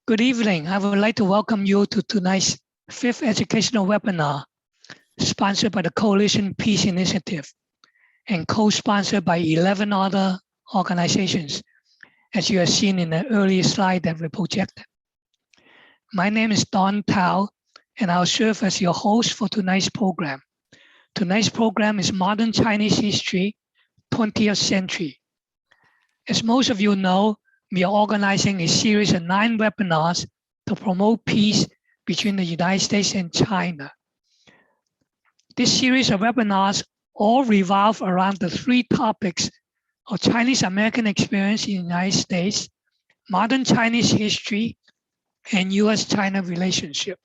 Good evening. I would like to welcome you to tonight's fifth educational webinar, sponsored by the Coalition Peace Initiative and co-sponsored by 11 other organizations, as you have seen in the earlier slide that we projected. My name is Don Tao, and I'll serve as your host for tonight's program. Tonight's program is Modern Chinese History, 20th Century. As most of you know, we are organizing a series of 9 webinars to promote peace between the United States and China. This series of webinars all revolve around the 3 topics of Chinese-American experience in the United States, modern Chinese history, and US-China relationship.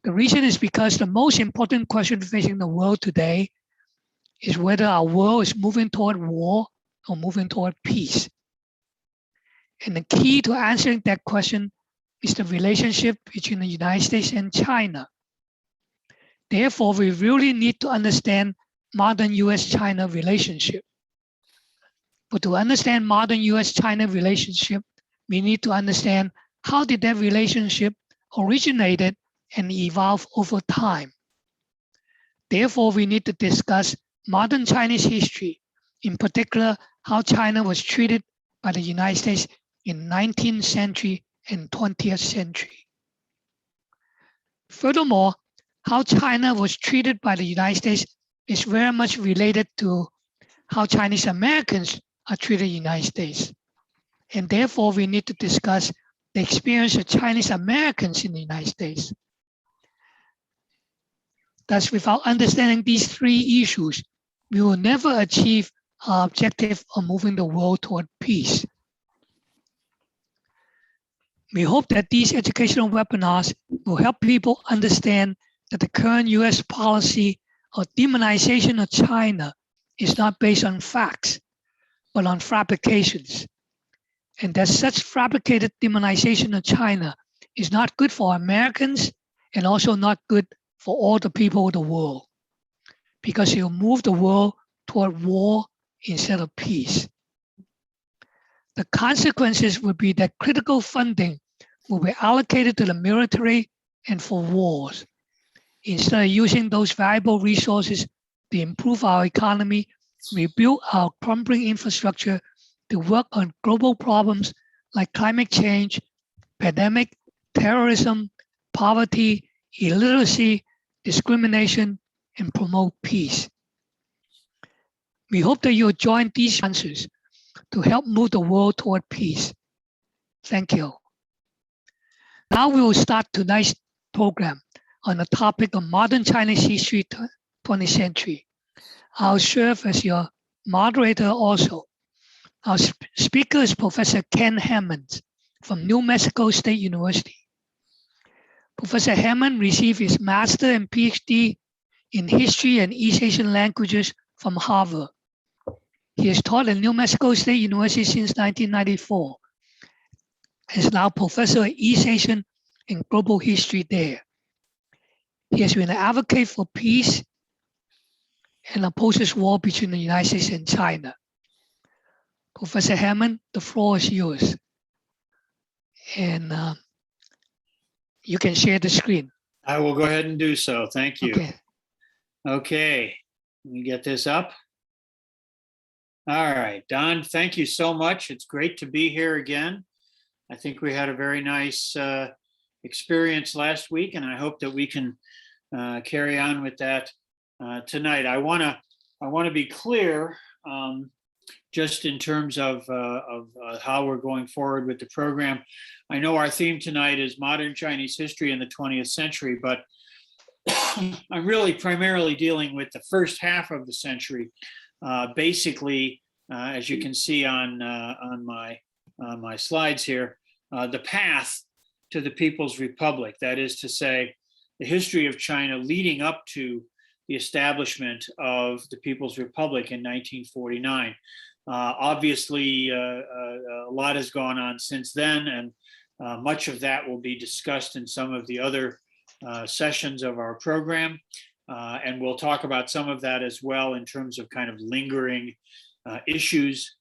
The reason is because the most important question facing the world today is whether our world is moving toward war or moving toward peace. And the key to answering that question is the relationship between the United States and China. Therefore, we really need to understand modern US-China relationship. But to understand modern US-China relationship, we need to understand how did that relationship originated and evolve over time. Therefore, we need to discuss modern Chinese history, in particular, how China was treated by the United States in 19th century and 20th century. Furthermore, how China was treated by the United States is very much related to how Chinese Americans are treated in the United States. And therefore, we need to discuss the experience of Chinese Americans in the United States. Thus, without understanding these 3 issues, we will never achieve our objective of moving the world toward peace. We hope that these educational webinars will help people understand that the current US policy of demonization of China is not based on facts, but on fabrications. And that such fabricated demonization of China is not good for Americans and also not good for all the people of the world, because it will move the world toward war instead of peace. The consequences would be that critical funding will be allocated to the military and for wars, instead of using those valuable resources to improve our economy, rebuild our crumbling infrastructure, to work on global problems like climate change, pandemic, terrorism, poverty, illiteracy, discrimination, and promote peace. We hope that you'll join these sponsors to help move the world toward peace. Thank you. Now we will start tonight's program on the topic of modern Chinese history, 20th century. I'll serve as your moderator also. Our speaker is Professor Ken Hammond from New Mexico State University. Professor Hammond received his master and PhD in history and East Asian languages from Harvard. He has taught at New Mexico State University since 1994. He is now professor of East Asian and global history there. He has been an advocate for peace and opposes war between the United States and China. Professor Hammond, the floor is yours. And you can share the screen. I will go ahead and do so. Thank you. Okay. Let me get this up. All right, Don, thank you so much. It's great to be here again. I think we had a very nice experience last week, and I hope that we can carry on with that tonight. I want to be clear, just in terms of how we're going forward with the program. I know our theme tonight is modern Chinese history in the 20th century, but I'm really primarily dealing with the first half of the century. Basically, as you can see on my slides here, the path to the People's Republic, that is to say, the history of China leading up to the establishment of the People's Republic in 1949. Obviously, a lot has gone on since then, and much of that will be discussed in some of the other sessions of our program. And we'll talk about some of that as well in terms of kind of lingering issues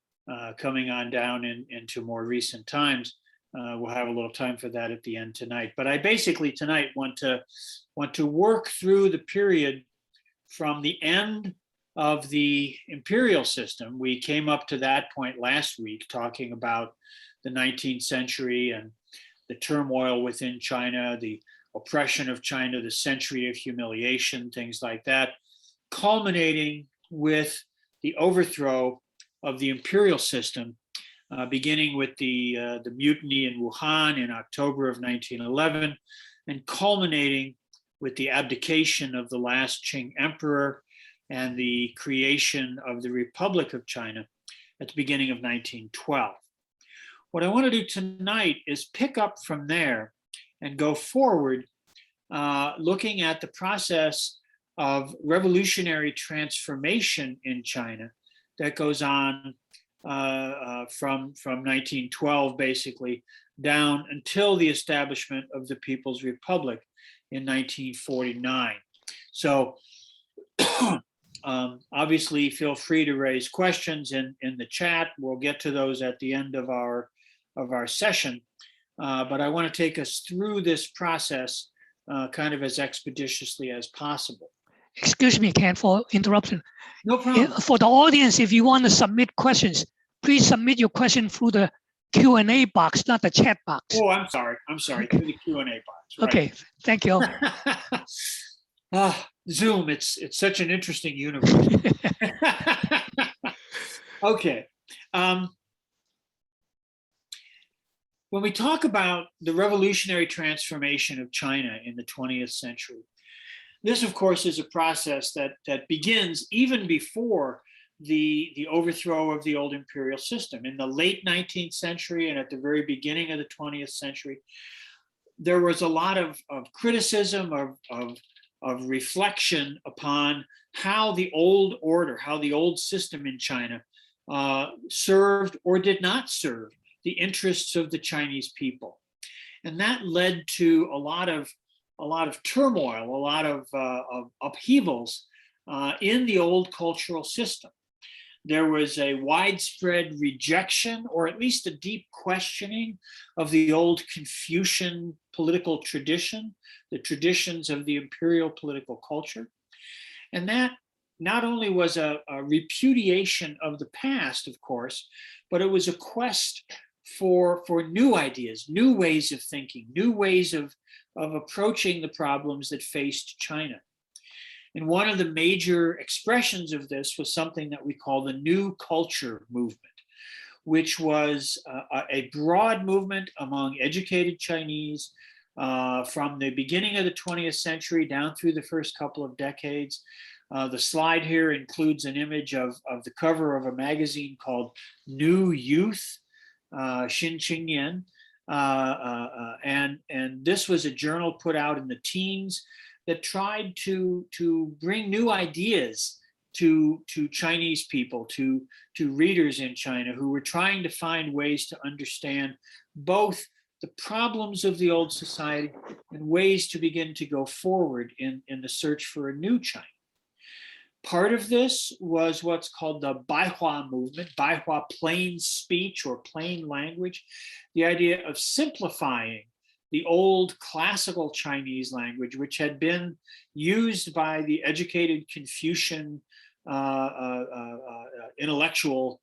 coming on down into more recent times. We'll have a little time for that at the end tonight. But I basically tonight want to work through the period from the end of the imperial system. We came up to that point last week talking about the 19th century and the turmoil within China, the oppression of China, the century of humiliation, things like that, culminating with the overthrow of the imperial system, beginning with the mutiny in Wuhan in October of 1911, and culminating with the abdication of the last Qing emperor and the creation of the Republic of China at the beginning of 1912. What I want to do tonight is pick up from there and go forward, looking at the process of revolutionary transformation in China that goes on from 1912 basically down until the establishment of the People's Republic in 1949. So obviously feel free to raise questions in the chat. We'll get to those at the end of our session. But I want to take us through this process kind of as expeditiously as possible. Excuse me, Ken, for interruption. No problem. For the audience, if you want to submit questions, please submit your question through the Q&A box, not the chat box. Oh, I'm sorry. Through the Q&A box. Right. Okay, thank you. Zoom, it's such an interesting universe. Okay. When we talk about the revolutionary transformation of China in the 20th century, this, of course, is a process that begins even before the overthrow of the old imperial system. In the late 19th century and at the very beginning of the 20th century, there was a lot of criticism, of reflection upon how the old order, how the old system in China served or did not serve the interests of the Chinese people. And that led to a lot of turmoil, a lot of upheavals in the old cultural system. There was a widespread rejection, or at least a deep questioning, of the old Confucian political tradition, the traditions of the imperial political culture. And that not only was a repudiation of the past, of course, but it was a quest for new ideas, new ways of thinking, new ways of approaching the problems that faced China. And one of the major expressions of this was something that we call the New Culture movement, which was a broad movement among educated Chinese from the beginning of the 20th century down through the first couple of decades. The slide here includes an image of the cover of a magazine called New Youth, Xin Qingyan. And this was a journal put out in the teens that tried to bring new ideas to Chinese people, to readers in China who were trying to find ways to understand both the problems of the old society and ways to begin to go forward in the search for a new China. Part of this was what's called the Baihua movement, Baihua, plain speech or plain language, the idea of simplifying the old classical Chinese language, which had been used by the educated Confucian intellectual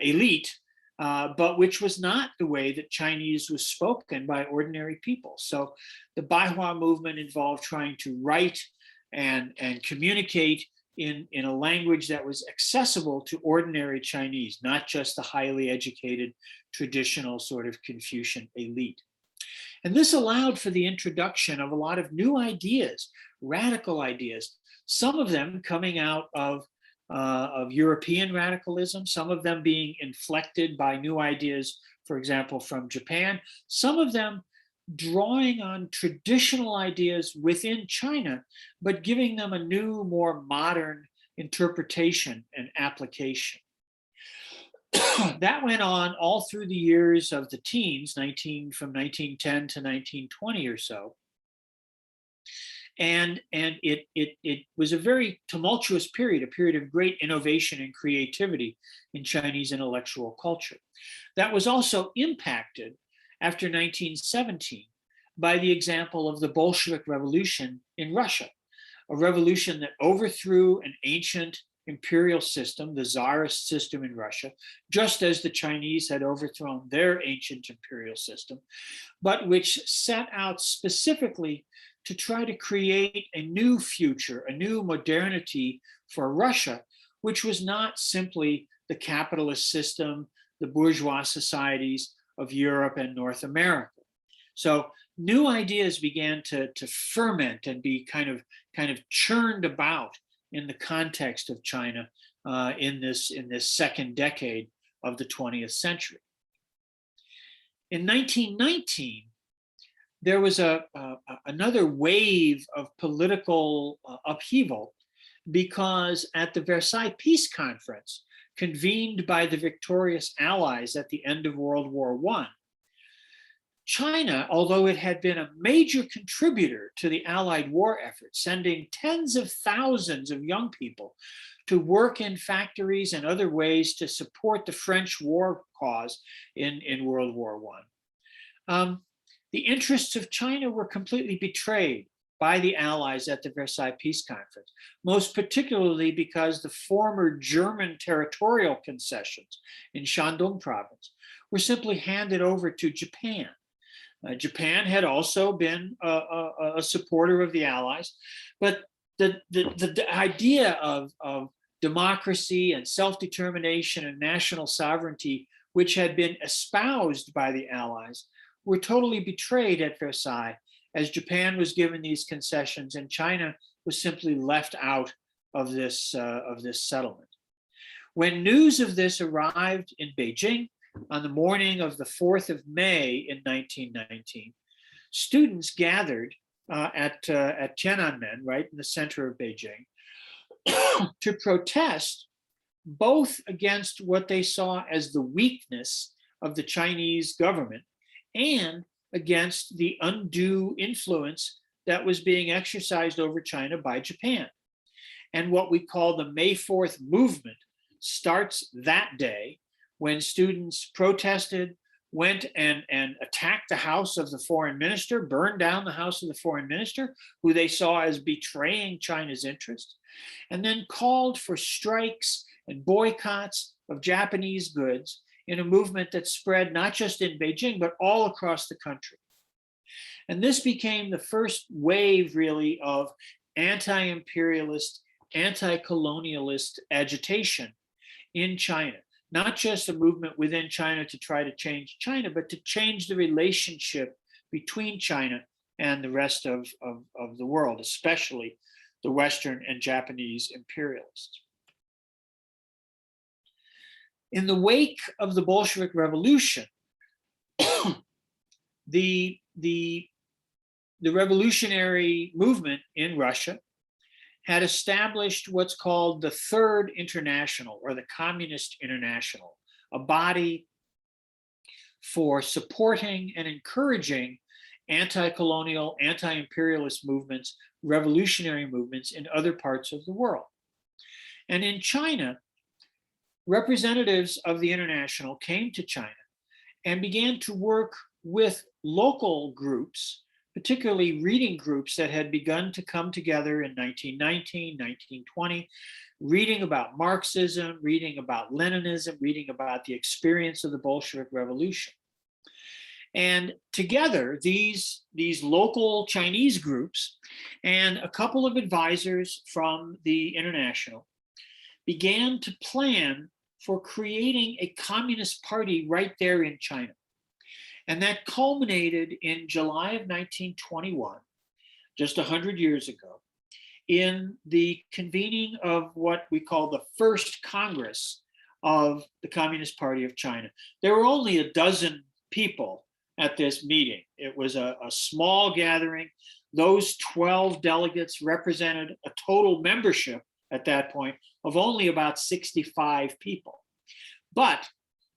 elite, but which was not the way that Chinese was spoken by ordinary people. So the Baihua movement involved trying to write and communicate in a language that was accessible to ordinary Chinese, not just the highly educated, traditional sort of Confucian elite. And this allowed for the introduction of a lot of new ideas, radical ideas, some of them coming out of European radicalism, some of them being inflected by new ideas, for example, from Japan, some of them drawing on traditional ideas within China, but giving them a new, more modern interpretation and application. That went on all through the years of the teens, from 1910 to 1920 or so. And it was a very tumultuous period, a period of great innovation and creativity in Chinese intellectual culture. That was also impacted after 1917 by the example of the Bolshevik Revolution in Russia, a revolution that overthrew an ancient imperial system, the Tsarist system in Russia, just as the Chinese had overthrown their ancient imperial system, but which set out specifically to try to create a new future, a new modernity for Russia, which was not simply the capitalist system, the bourgeois societies of Europe and North America. So new ideas began to ferment and be kind of churned about in the context of China in this second decade of the 20th century. In 1919, there was another wave of political upheaval because at the Versailles Peace Conference, convened by the victorious Allies at the end of World War I, China, although it had been a major contributor to the Allied war effort, sending tens of thousands of young people to work in factories and other ways to support the French war cause in World War I, the interests of China were completely betrayed by the Allies at the Versailles Peace Conference, most particularly because the former German territorial concessions in Shandong province were simply handed over to Japan. Japan had also been a supporter of the Allies, but the idea of democracy and self-determination and national sovereignty, which had been espoused by the Allies, were totally betrayed at Versailles, as Japan was given these concessions and China was simply left out of this settlement. When news of this arrived in Beijing on the morning of the 4th of May in 1919, students gathered at Tiananmen, right in the center of Beijing, to protest both against what they saw as the weakness of the Chinese government and against the undue influence that was being exercised over China by Japan. And what we call the May 4th movement starts that day when students protested, went and attacked the house of the foreign minister, burned down the house of the foreign minister, who they saw as betraying China's interest, and then called for strikes and boycotts of Japanese goods in a movement that spread not just in Beijing, but all across the country. And this became the first wave, really, of anti-imperialist, anti-colonialist agitation in China. Not just a movement within China to try to change China, but to change the relationship between China and the rest of the world, especially the Western and Japanese imperialists. In the wake of the Bolshevik Revolution, the revolutionary movement in Russia had established what's called the Third International, or the Communist International, a body for supporting and encouraging anti-colonial, anti-imperialist movements, revolutionary movements in other parts of the world. And in China, representatives of the International came to China and began to work with local groups, particularly reading groups that had begun to come together in 1919, 1920, reading about Marxism, reading about Leninism, reading about the experience of the Bolshevik Revolution. And together, these local Chinese groups and a couple of advisors from the International began to plan for creating a communist party right there in China. And that culminated in July of 1921, just 100 years ago, in the convening of what we call the First Congress of the Communist Party of China. There were only a dozen people at this meeting. It was a small gathering. Those 12 delegates represented a total membership at that point of only about 65 people. But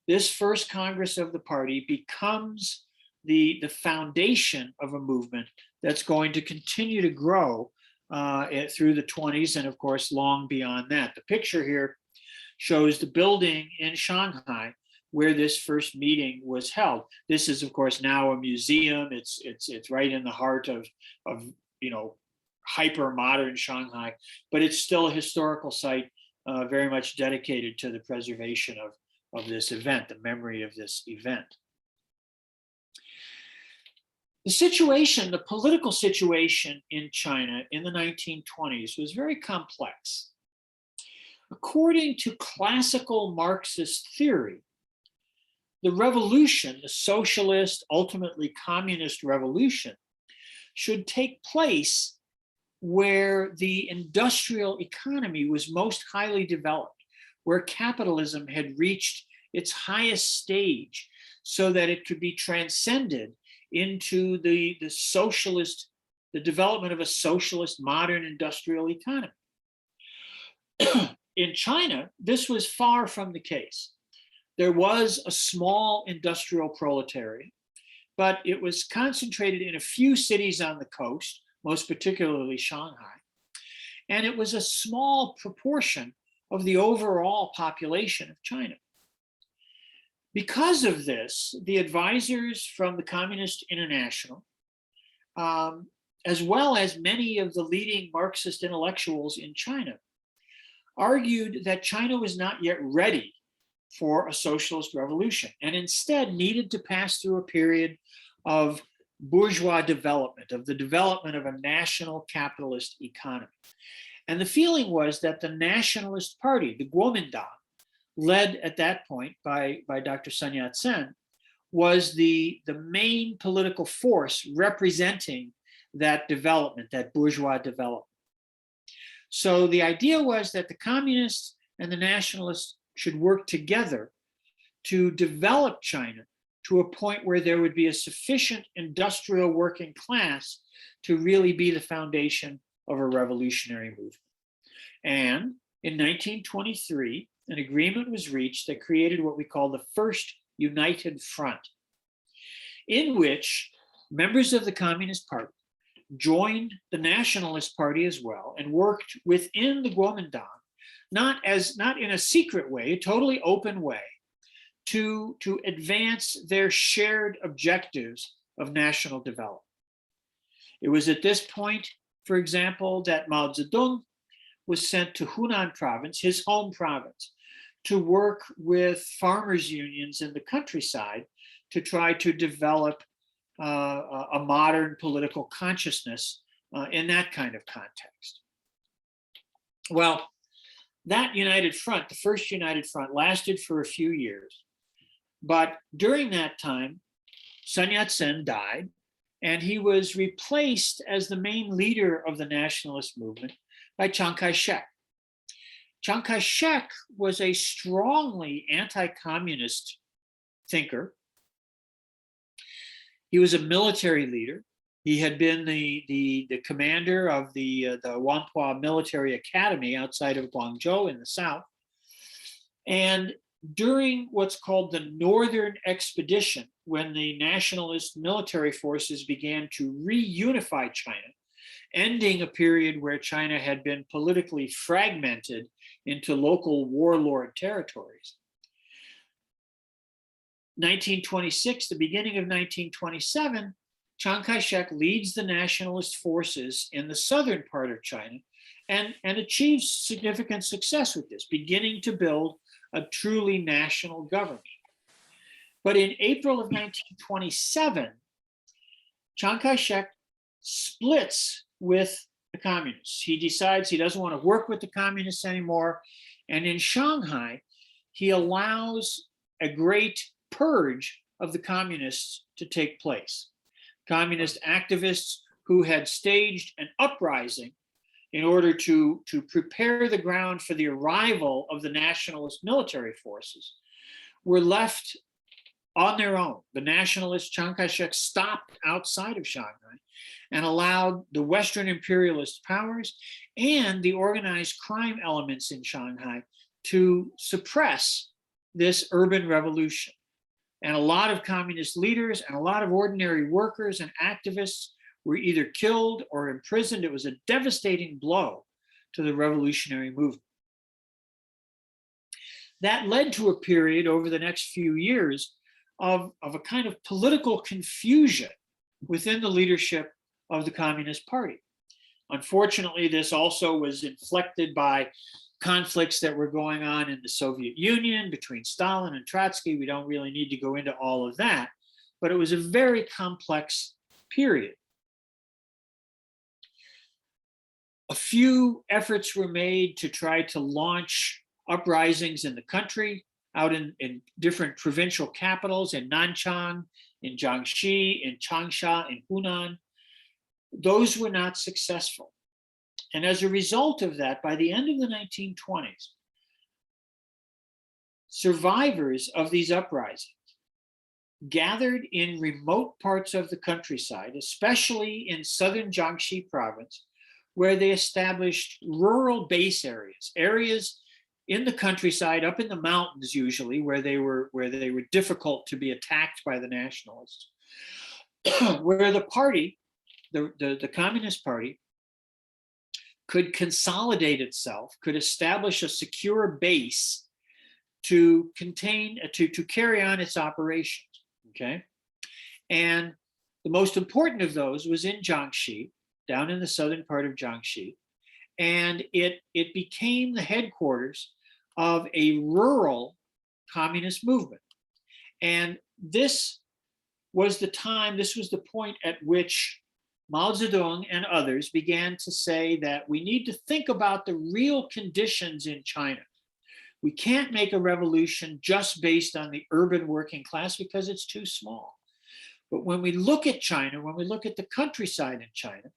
this first Congress of the party becomes the foundation of a movement that's going to continue to grow through the 20s and, of course, long beyond that. The picture here shows the building in Shanghai where this first meeting was held. This is, of course, now a museum. It's right in the heart of hyper modern Shanghai, but it's still a historical site very much dedicated to the preservation of this event, the memory of this event. The political situation in China in the 1920s was very complex. According to classical Marxist theory, the revolution, the socialist, ultimately communist revolution, should take place where the industrial economy was most highly developed, where capitalism had reached its highest stage so that it could be transcended into the development of a socialist modern industrial economy. In China, this was far from the case. There was a small industrial proletariat, but it was concentrated in a few cities on the coast, most particularly Shanghai, and it was a small proportion of the overall population of China. Because of this, the advisors from the Communist International, as well as many of the leading Marxist intellectuals in China, argued that China was not yet ready for a socialist revolution and instead needed to pass through a period of bourgeois development, of the development of a national capitalist economy. And the feeling was that the Nationalist Party, the Kuomintang, led at that point by Dr. Sun Yat-sen, was the main political force representing that development, that bourgeois development. So the idea was that the communists and the nationalists should work together to develop China to a point where there would be a sufficient industrial working class to really be the foundation of a revolutionary movement. And in 1923, an agreement was reached that created what we call the First United Front, in which members of the Communist Party joined the Nationalist Party as well and worked within the Kuomintang, not in a secret way, a totally open way, to advance their shared objectives of national development. It was at this point, for example, that Mao Zedong was sent to Hunan province, his home province, to work with farmers' unions in the countryside to try to develop a modern political consciousness in that kind of context. Well, that United Front, the First United Front, lasted for a few years. But during that time, Sun Yat-sen died, and he was replaced as the main leader of the nationalist movement by Chiang Kaishek. Chiang Kaishek was a strongly anti-communist thinker. He was a military leader. He had been the commander of the Wanhua Military Academy outside of Guangzhou in the south. And during what's called the Northern Expedition, when the nationalist military forces began to reunify China, ending a period where China had been politically fragmented into local warlord territories. 1926, the beginning of 1927, Chiang Kai-shek leads the nationalist forces in the southern part of China and achieves significant success with this, beginning to build a truly national government. But in April of 1927, Chiang Kai-shek splits with the communists. He decides he doesn't want to work with the communists anymore. And in Shanghai, he allows a great purge of the communists to take place. Communist activists who had staged an uprising in order to prepare the ground for the arrival of the nationalist military forces were left on their own. The nationalists, Chiang Kai-shek, stopped outside of Shanghai and allowed the Western imperialist powers and the organized crime elements in Shanghai to suppress this urban revolution. And a lot of communist leaders and a lot of ordinary workers and activists were either killed or imprisoned. It was a devastating blow to the revolutionary movement. That led to a period over the next few years of a kind of political confusion within the leadership of the Communist Party. Unfortunately, this also was inflected by conflicts that were going on in the Soviet Union between Stalin and Trotsky. We don't really need to go into all of that, but it was a very complex period. A few efforts were made to try to launch uprisings in the country, out in different provincial capitals, in Nanchang, in Jiangxi, in Changsha, in Hunan. Those were not successful. And as a result of that, by the end of the 1920s, survivors of these uprisings gathered in remote parts of the countryside, especially in southern Jiangxi province, where they established rural base areas in the countryside, up in the mountains usually, where they were difficult to be attacked by the nationalists, where the party, the Communist Party, could consolidate itself, could establish a secure base to carry on its operations. Okay, and the most important of those was in Jiangxi, down in the southern part of Jiangxi, and it became the headquarters of a rural communist movement. And this was the point at which Mao Zedong and others began to say that we need to think about the real conditions in China. We can't make a revolution just based on the urban working class because it's too small. But when we look at China, when we look at the countryside in China,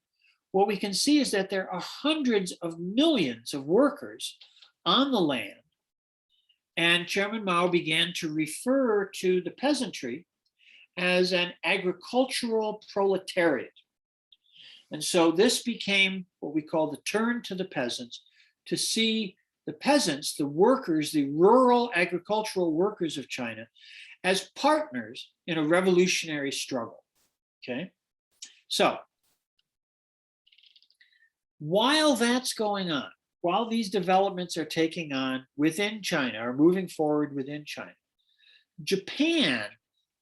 what we can see is that there are hundreds of millions of workers on the land. And Chairman Mao began to refer to the peasantry as an agricultural proletariat. And so this became what we call the turn to the peasants, to see the peasants, the workers, the rural agricultural workers of China, as partners in a revolutionary struggle. Okay, so while that's going on, while these developments are taking on within China, are moving forward within China, Japan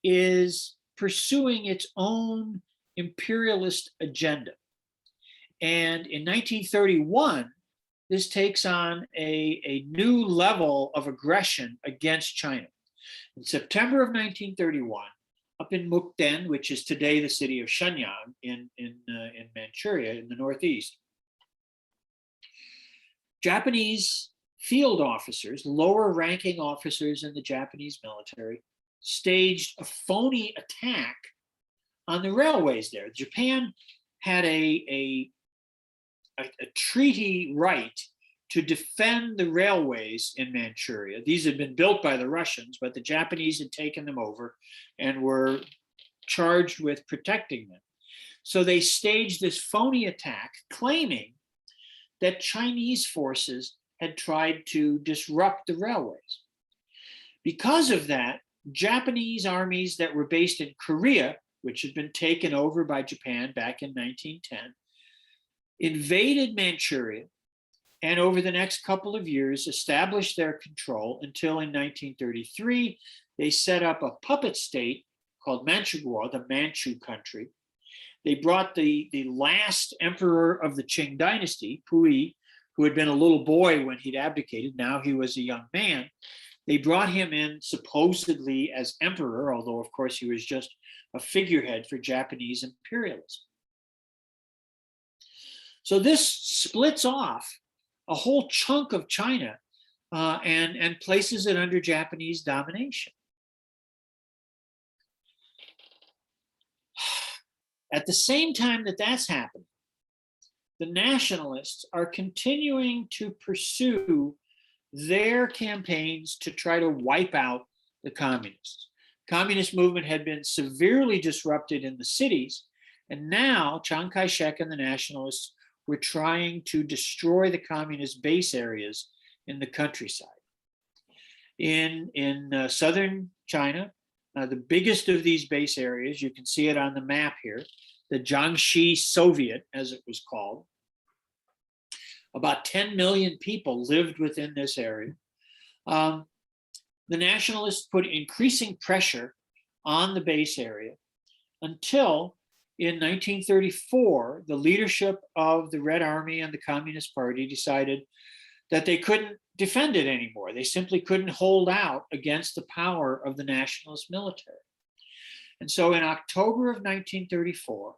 is pursuing its own imperialist agenda. And in 1931, this takes on a new level of aggression against China. In September of 1931, up in Mukden, which is today the city of Shenyang in Manchuria in the northeast, Japanese field officers, lower ranking officers in the Japanese military, staged a phony attack on the railways there. Japan had a treaty right to defend the railways in Manchuria. These had been built by the Russians, but the Japanese had taken them over and were charged with protecting them. So they staged this phony attack, claiming that Chinese forces had tried to disrupt the railways. Because of that, Japanese armies that were based in Korea, which had been taken over by Japan back in 1910, invaded Manchuria, and over the next couple of years established their control until in 1933, they set up a puppet state called Manchuria, the Manchu country. They brought the last emperor of the Qing dynasty, Puyi, who had been a little boy when he'd abdicated. Now he was a young man. They brought him in supposedly as emperor, although of course he was just a figurehead for Japanese imperialism. So this splits off a whole chunk of China and places it under Japanese domination. At the same time that that's happening, the nationalists are continuing to pursue their campaigns to try to wipe out the communists. Communist movement had been severely disrupted in the cities, and now Chiang Kaishek and the nationalists were trying to destroy the communist base areas in the countryside. In southern China, The biggest of these base areas, you can see it on the map here, the Jiangxi Soviet, as it was called. About 10 million people lived within this area. The nationalists put increasing pressure on the base area until in 1934, the leadership of the Red Army and the Communist Party decided that they couldn't defend it anymore. They simply couldn't hold out against the power of the nationalist military. And so in October of 1934,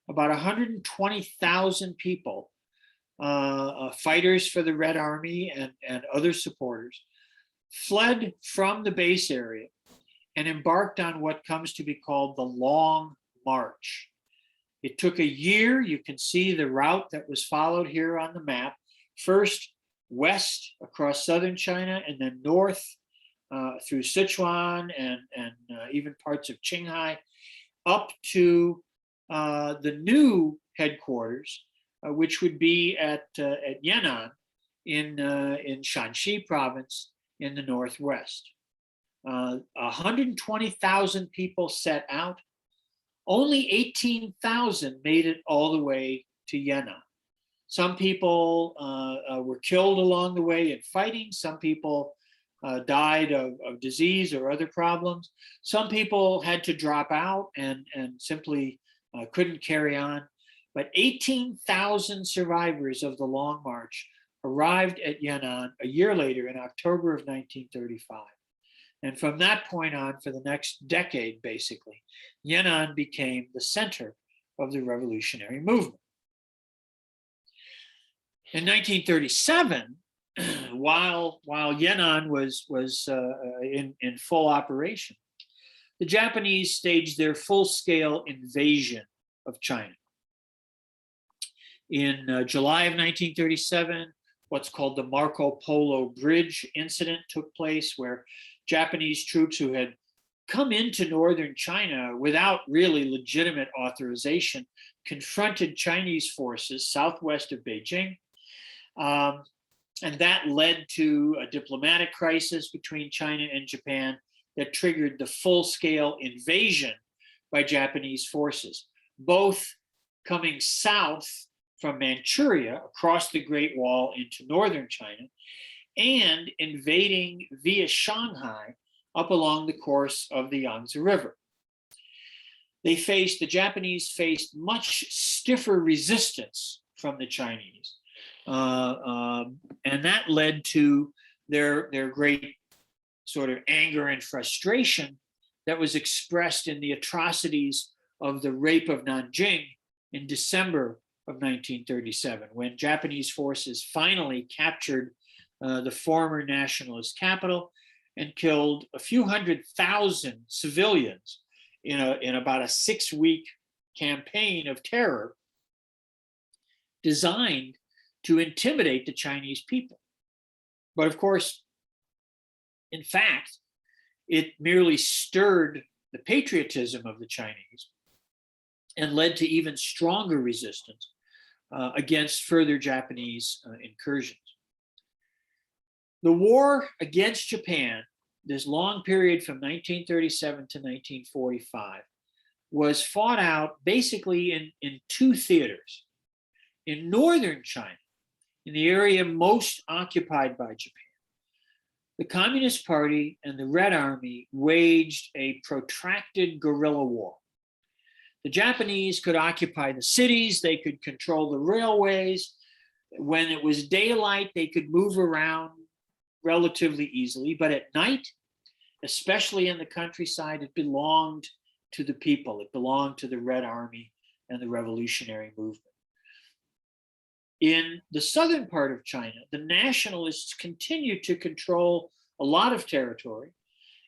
about 120,000 people, fighters for the Red Army and other supporters, fled from the base area and embarked on what comes to be called the Long March. It took a year. You can see the route that was followed here on the map. First, west across southern China, and then north through Sichuan and even parts of Qinghai, up to the new headquarters, which would be at Yan'an in Shanxi province in the northwest. 120,000 people set out. Only 18,000 made it all the way to Yan'an. Some people were killed along the way in fighting. Some people died of disease or other problems. Some people had to drop out and simply couldn't carry on. But 18,000 survivors of the Long March arrived at Yan'an a year later in October of 1935. And from that point on, for the next decade, basically, Yan'an became the center of the revolutionary movement. In 1937, while Yan'an was in full operation, the Japanese staged their full-scale invasion of China. In July of 1937, what's called the Marco Polo Bridge incident took place, where Japanese troops who had come into northern China without really legitimate authorization confronted Chinese forces southwest of Beijing. And that led to a diplomatic crisis between China and Japan that triggered the full-scale invasion by Japanese forces, both coming south from Manchuria across the Great Wall into northern China, and invading via Shanghai up along the course of the Yangtze River. The Japanese faced much stiffer resistance from the Chinese. And that led to their great sort of anger and frustration that was expressed in the atrocities of the rape of Nanjing in December of 1937, when Japanese forces finally captured the former nationalist capital and killed a few 100,000 civilians in about a 6-week campaign of terror designed to intimidate the Chinese people. But of course, in fact, it merely stirred the patriotism of the Chinese and led to even stronger resistance against further Japanese incursions. The war against Japan, this long period from 1937 to 1945, was fought out basically in two theaters. In northern China, in the area most occupied by Japan, the Communist Party and the Red Army waged a protracted guerrilla war. The Japanese could occupy the cities, they could control the railways. When it was daylight, they could move around relatively easily, but at night, especially in the countryside, it belonged to the people. It belonged to the Red Army and the revolutionary movement. In the southern part of China, the nationalists continued to control a lot of territory,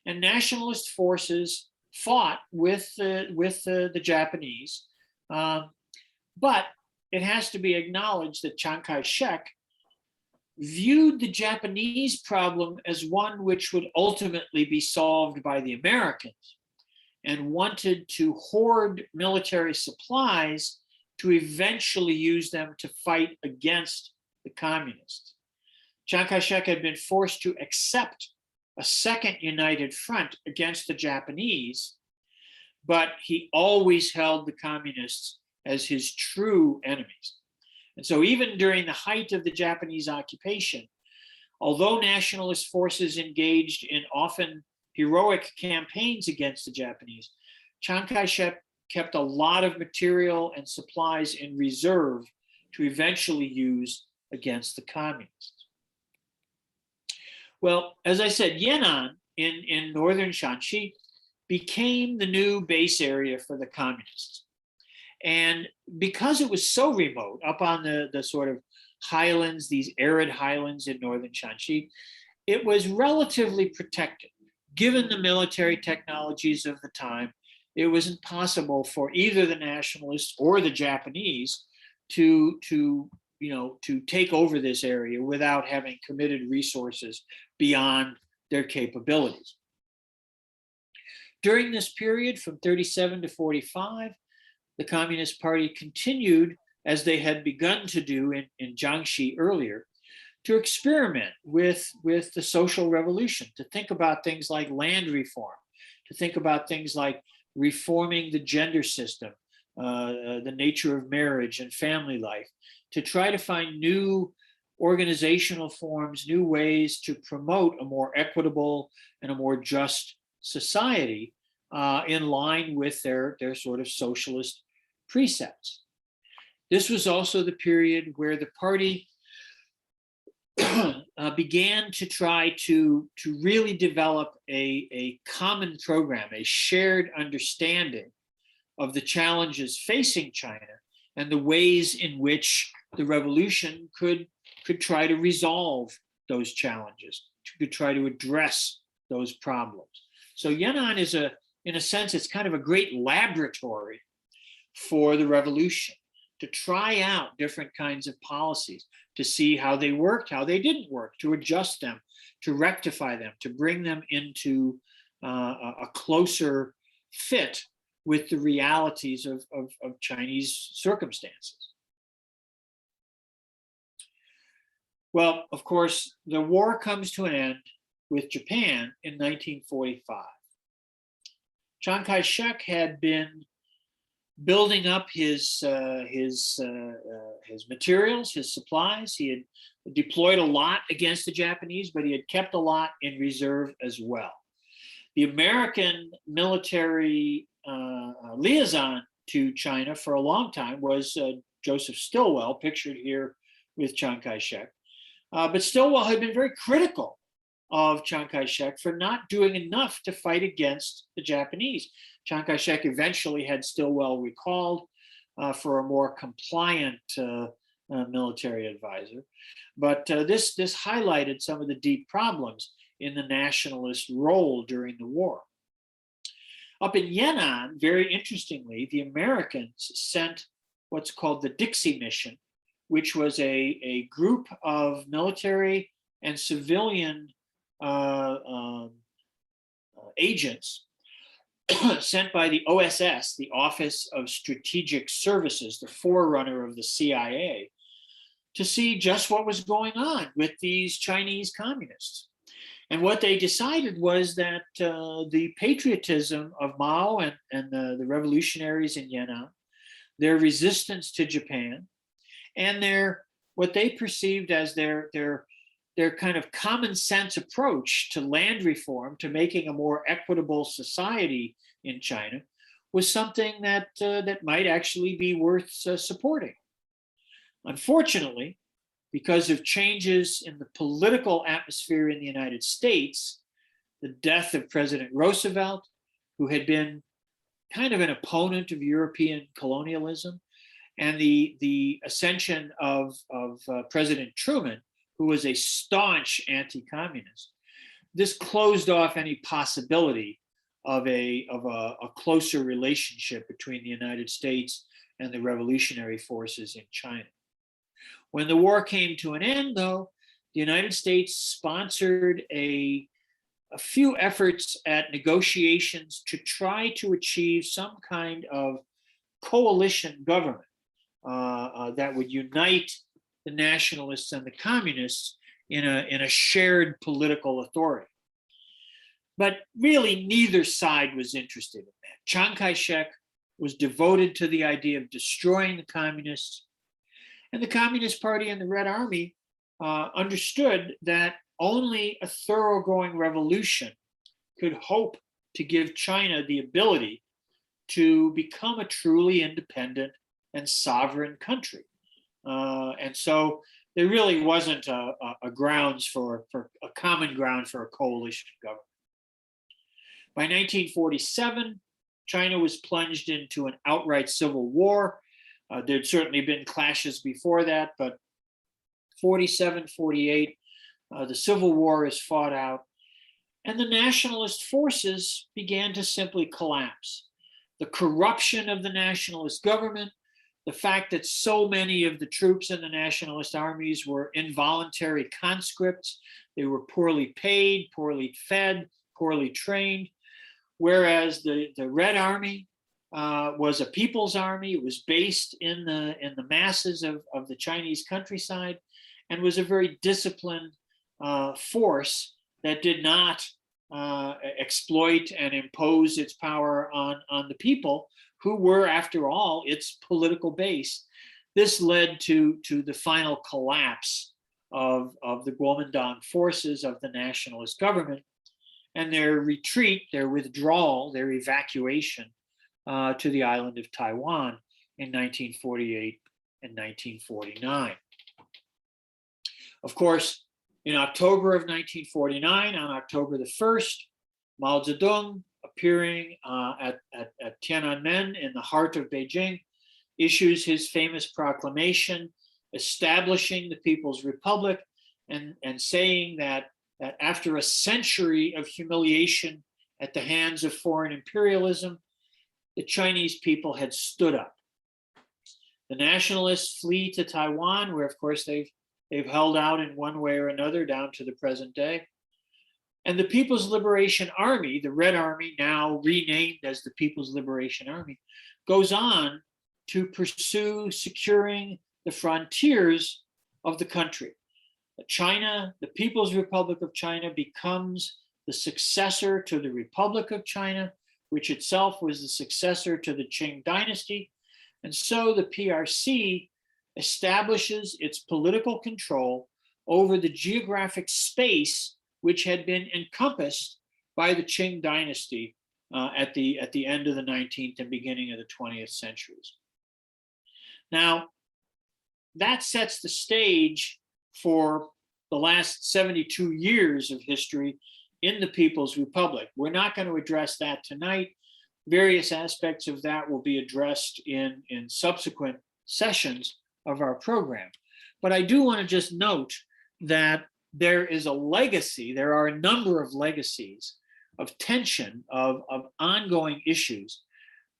and nationalist forces fought with the Japanese. But it has to be acknowledged that Chiang Kaishek viewed the Japanese problem as one which would ultimately be solved by the Americans, and wanted to hoard military supplies to eventually use them to fight against the communists. Chiang Kai-shek had been forced to accept a second united front against the Japanese, but he always held the communists as his true enemies. And so even during the height of the Japanese occupation, although nationalist forces engaged in often heroic campaigns against the Japanese, Chiang Kai-shek kept a lot of material and supplies in reserve to eventually use against the communists. Well, as I said, Yan'an in northern Shanxi became the new base area for the communists. And because it was so remote, up on the sort of highlands, these arid highlands in northern Shanxi, it was relatively protected. Given the military technologies of the time, it was impossible for either the nationalists or the Japanese to take over this area without having committed resources beyond their capabilities. During this period, from 37 to 45, the Communist Party continued, as they had begun to do in Jiangxi earlier, to experiment with the social revolution, to think about things like land reform, to think about things like reforming the gender system, the nature of marriage and family life, to try to find new organizational forms, new ways to promote a more equitable and a more just society in line with their sort of socialist precepts. This was also the period where the party began to try to really develop a common program, a shared understanding of the challenges facing China and the ways in which the revolution could try to resolve those challenges, could try to address those problems. So Yan'an is in a sense, it's kind of a great laboratory for the revolution, to try out different kinds of policies, to see how they worked, how they didn't work, to adjust them, to rectify them, to bring them into a closer fit with the realities of Chinese circumstances. Well, of course, the war comes to an end with Japan in 1945. Chiang Kai-shek had been building up his materials, his supplies. He had deployed a lot against the Japanese, but he had kept a lot in reserve as well. The American military liaison to China for a long time was Joseph Stilwell, pictured here with Chiang Kai-shek. But Stilwell had been very critical of Chiang Kai-shek for not doing enough to fight against the Japanese. Chiang Kai-shek eventually had Stilwell recalled for a more compliant military advisor. But this highlighted some of the deep problems in the nationalist role during the war. Up in Yan'an, very interestingly, the Americans sent what's called the Dixie Mission, which was a group of military and civilian agents sent by the OSS, the Office of Strategic Services, the forerunner of the CIA, to see just what was going on with these Chinese communists. And what they decided was that the patriotism of Mao and the revolutionaries in Yan'an, their resistance to Japan, and what they perceived as their kind of common sense approach to land reform, to making a more equitable society in China, was something that might actually be worth supporting. Unfortunately, because of changes in the political atmosphere in the United States, the death of President Roosevelt, who had been kind of an opponent of European colonialism, and the ascension of President Truman, who was a staunch anti-communist, this closed off any possibility of a closer relationship between the United States and the revolutionary forces in China. When the war came to an end, though, the United States sponsored a few efforts at negotiations to try to achieve some kind of coalition government that would unite the nationalists and the communists in a shared political authority. But really, neither side was interested in that. Chiang Kai-shek was devoted to the idea of destroying the communists. And the Communist Party and the Red Army understood that only a thoroughgoing revolution could hope to give China the ability to become a truly independent and sovereign country. And so there really wasn't a grounds for a common ground for a coalition government. By 1947, China was plunged into an outright civil war. There'd certainly been clashes before that, but 47, 48, the Civil War is fought out, and the nationalist forces began to simply collapse. The corruption of the nationalist government, the fact that so many of the troops in the nationalist armies were involuntary conscripts, they were poorly paid, poorly fed, poorly trained, whereas the Red Army was a people's army. It was based in the masses of the Chinese countryside and was a very disciplined force that did not exploit and impose its power on the people, who were, after all, its political base. This led to the final collapse of the Kuomintang forces of the nationalist government and their retreat, their withdrawal, their evacuation to the island of Taiwan in 1948 and 1949. Of course, in October of 1949, on October the 1st, Mao Zedong, appearing at Tiananmen in the heart of Beijing, issues his famous proclamation establishing the People's Republic and saying that after a century of humiliation at the hands of foreign imperialism, the Chinese people had stood up. The nationalists flee to Taiwan, where, of course, they've held out in one way or another down to the present day. And the People's Liberation Army, the Red Army, now renamed as the People's Liberation Army, goes on to pursue securing the frontiers of the country. China, the People's Republic of China, becomes the successor to the Republic of China, which itself was the successor to the Qing dynasty. And so the PRC establishes its political control over the geographic space which had been encompassed by the Qing dynasty at the end of the 19th and beginning of the 20th centuries. Now, that sets the stage for the last 72 years of history in the People's Republic. We're not going to address that tonight. Various aspects of that will be addressed in subsequent sessions of our program. But I do want to just note that there is a legacy, there are a number of legacies of tension, of ongoing issues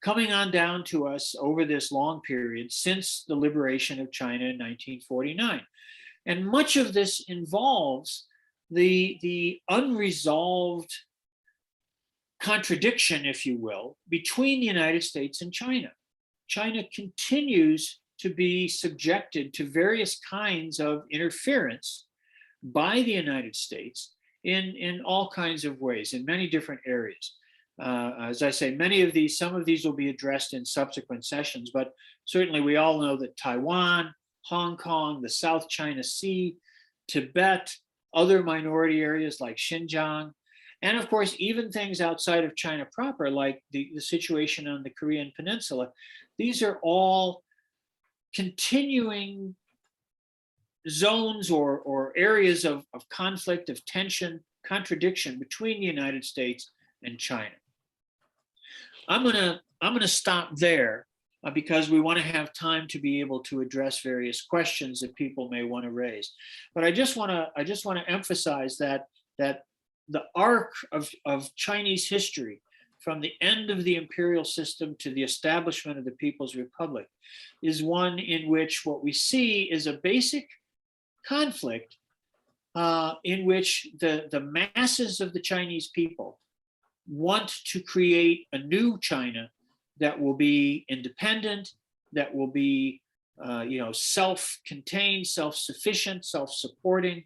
coming on down to us over this long period since the liberation of China in 1949. And much of this involves the unresolved contradiction, if you will, between the United States and China. China continues to be subjected to various kinds of interference by the United States in all kinds of ways, in many different areas. As I say, some of these will be addressed in subsequent sessions, but certainly we all know that Taiwan, Hong Kong, the South China Sea, Tibet, other minority areas like Xinjiang, and of course, even things outside of China proper, like the situation on the Korean Peninsula. These are all continuing zones or areas of conflict, of tension, contradiction between the United States and China. I'm gonna stop there because we want to have time to be able to address various questions that people may want to raise. But I just want to emphasize that the arc of Chinese history, from the end of the imperial system to the establishment of the People's Republic, is one in which what we see is a basic conflict in which the masses of the Chinese people want to create a new China that will be independent, that will be self-contained, self-sufficient, self-supporting,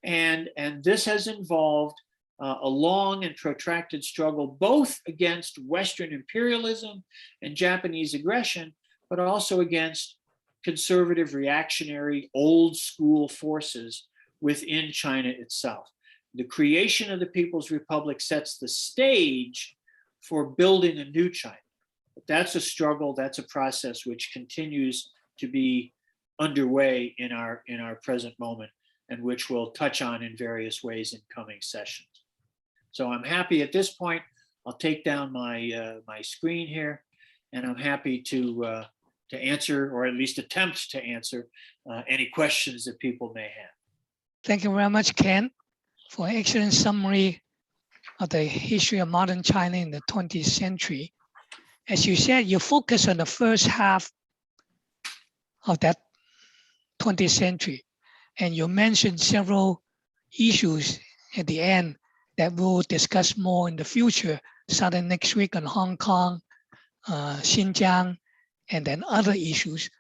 and this has involved a long and protracted struggle, both against Western imperialism and Japanese aggression, but also against conservative, reactionary, old school forces within China itself. The creation of the People's Republic sets the stage for building a new China. But that's a struggle, that's a process which continues to be underway in our present moment, and which we'll touch on in various ways in coming sessions. So I'm happy at this point. I'll take down my my screen here, and I'm happy to answer, or at least attempt to answer, any questions that people may have. Thank you very much, Ken, for an excellent summary of the history of modern China in the 20th century. As you said, you focus on the first half of that 20th century, and you mentioned several issues at the end that we'll discuss more in the future, starting next week on Hong Kong, Xinjiang, and then other issues.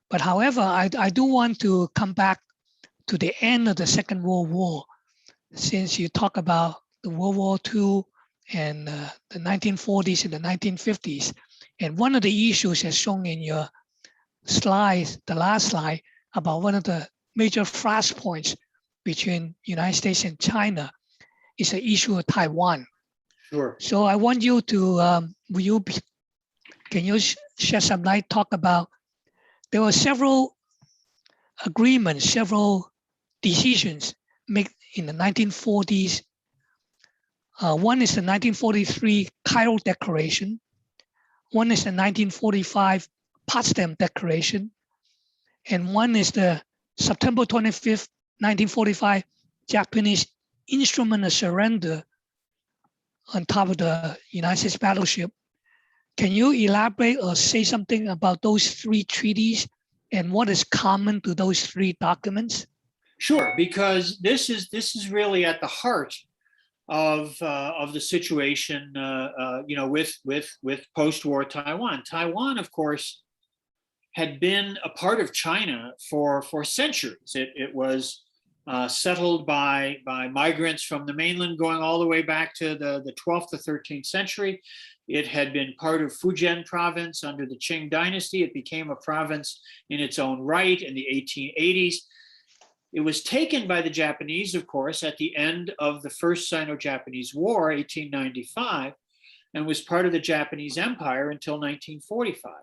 But however, I do want to come back to the end of the Second World War, since you talk about the World War II and the 1940s and the 1950s. And one of the issues as shown in your slides, the last slide, about one of the major flashpoints between United States and China is the issue of Taiwan. Sure. So I want you to, can you shed some light, talk about, there were several agreements, several decisions made in the 1940s. One is the 1943 Cairo Declaration. One is the 1945 Potsdam Declaration. And one is the September 25th, 1945 Japanese instrument of surrender on top of the United States battleship. Can you elaborate or say something about those three treaties and what is common to those three documents? Sure, because this is really at the heart of the situation, with post-war Taiwan. Taiwan, of course, had been a part of China for centuries. It was settled by migrants from the mainland going all the way back to the 12th to 13th century. It had been part of Fujian province under the Qing dynasty. It became a province in its own right in the 1880s. It was taken by the Japanese, of course, at the end of the First Sino-Japanese War, 1895, and was part of the Japanese Empire until 1945.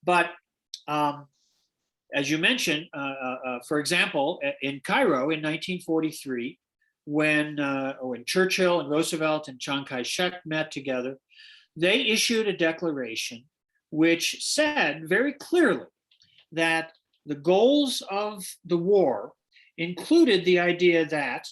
But as you mentioned, for example, in Cairo in 1943, when Churchill and Roosevelt and Chiang Kaishek met together, they issued a declaration which said very clearly that the goals of the war included the idea that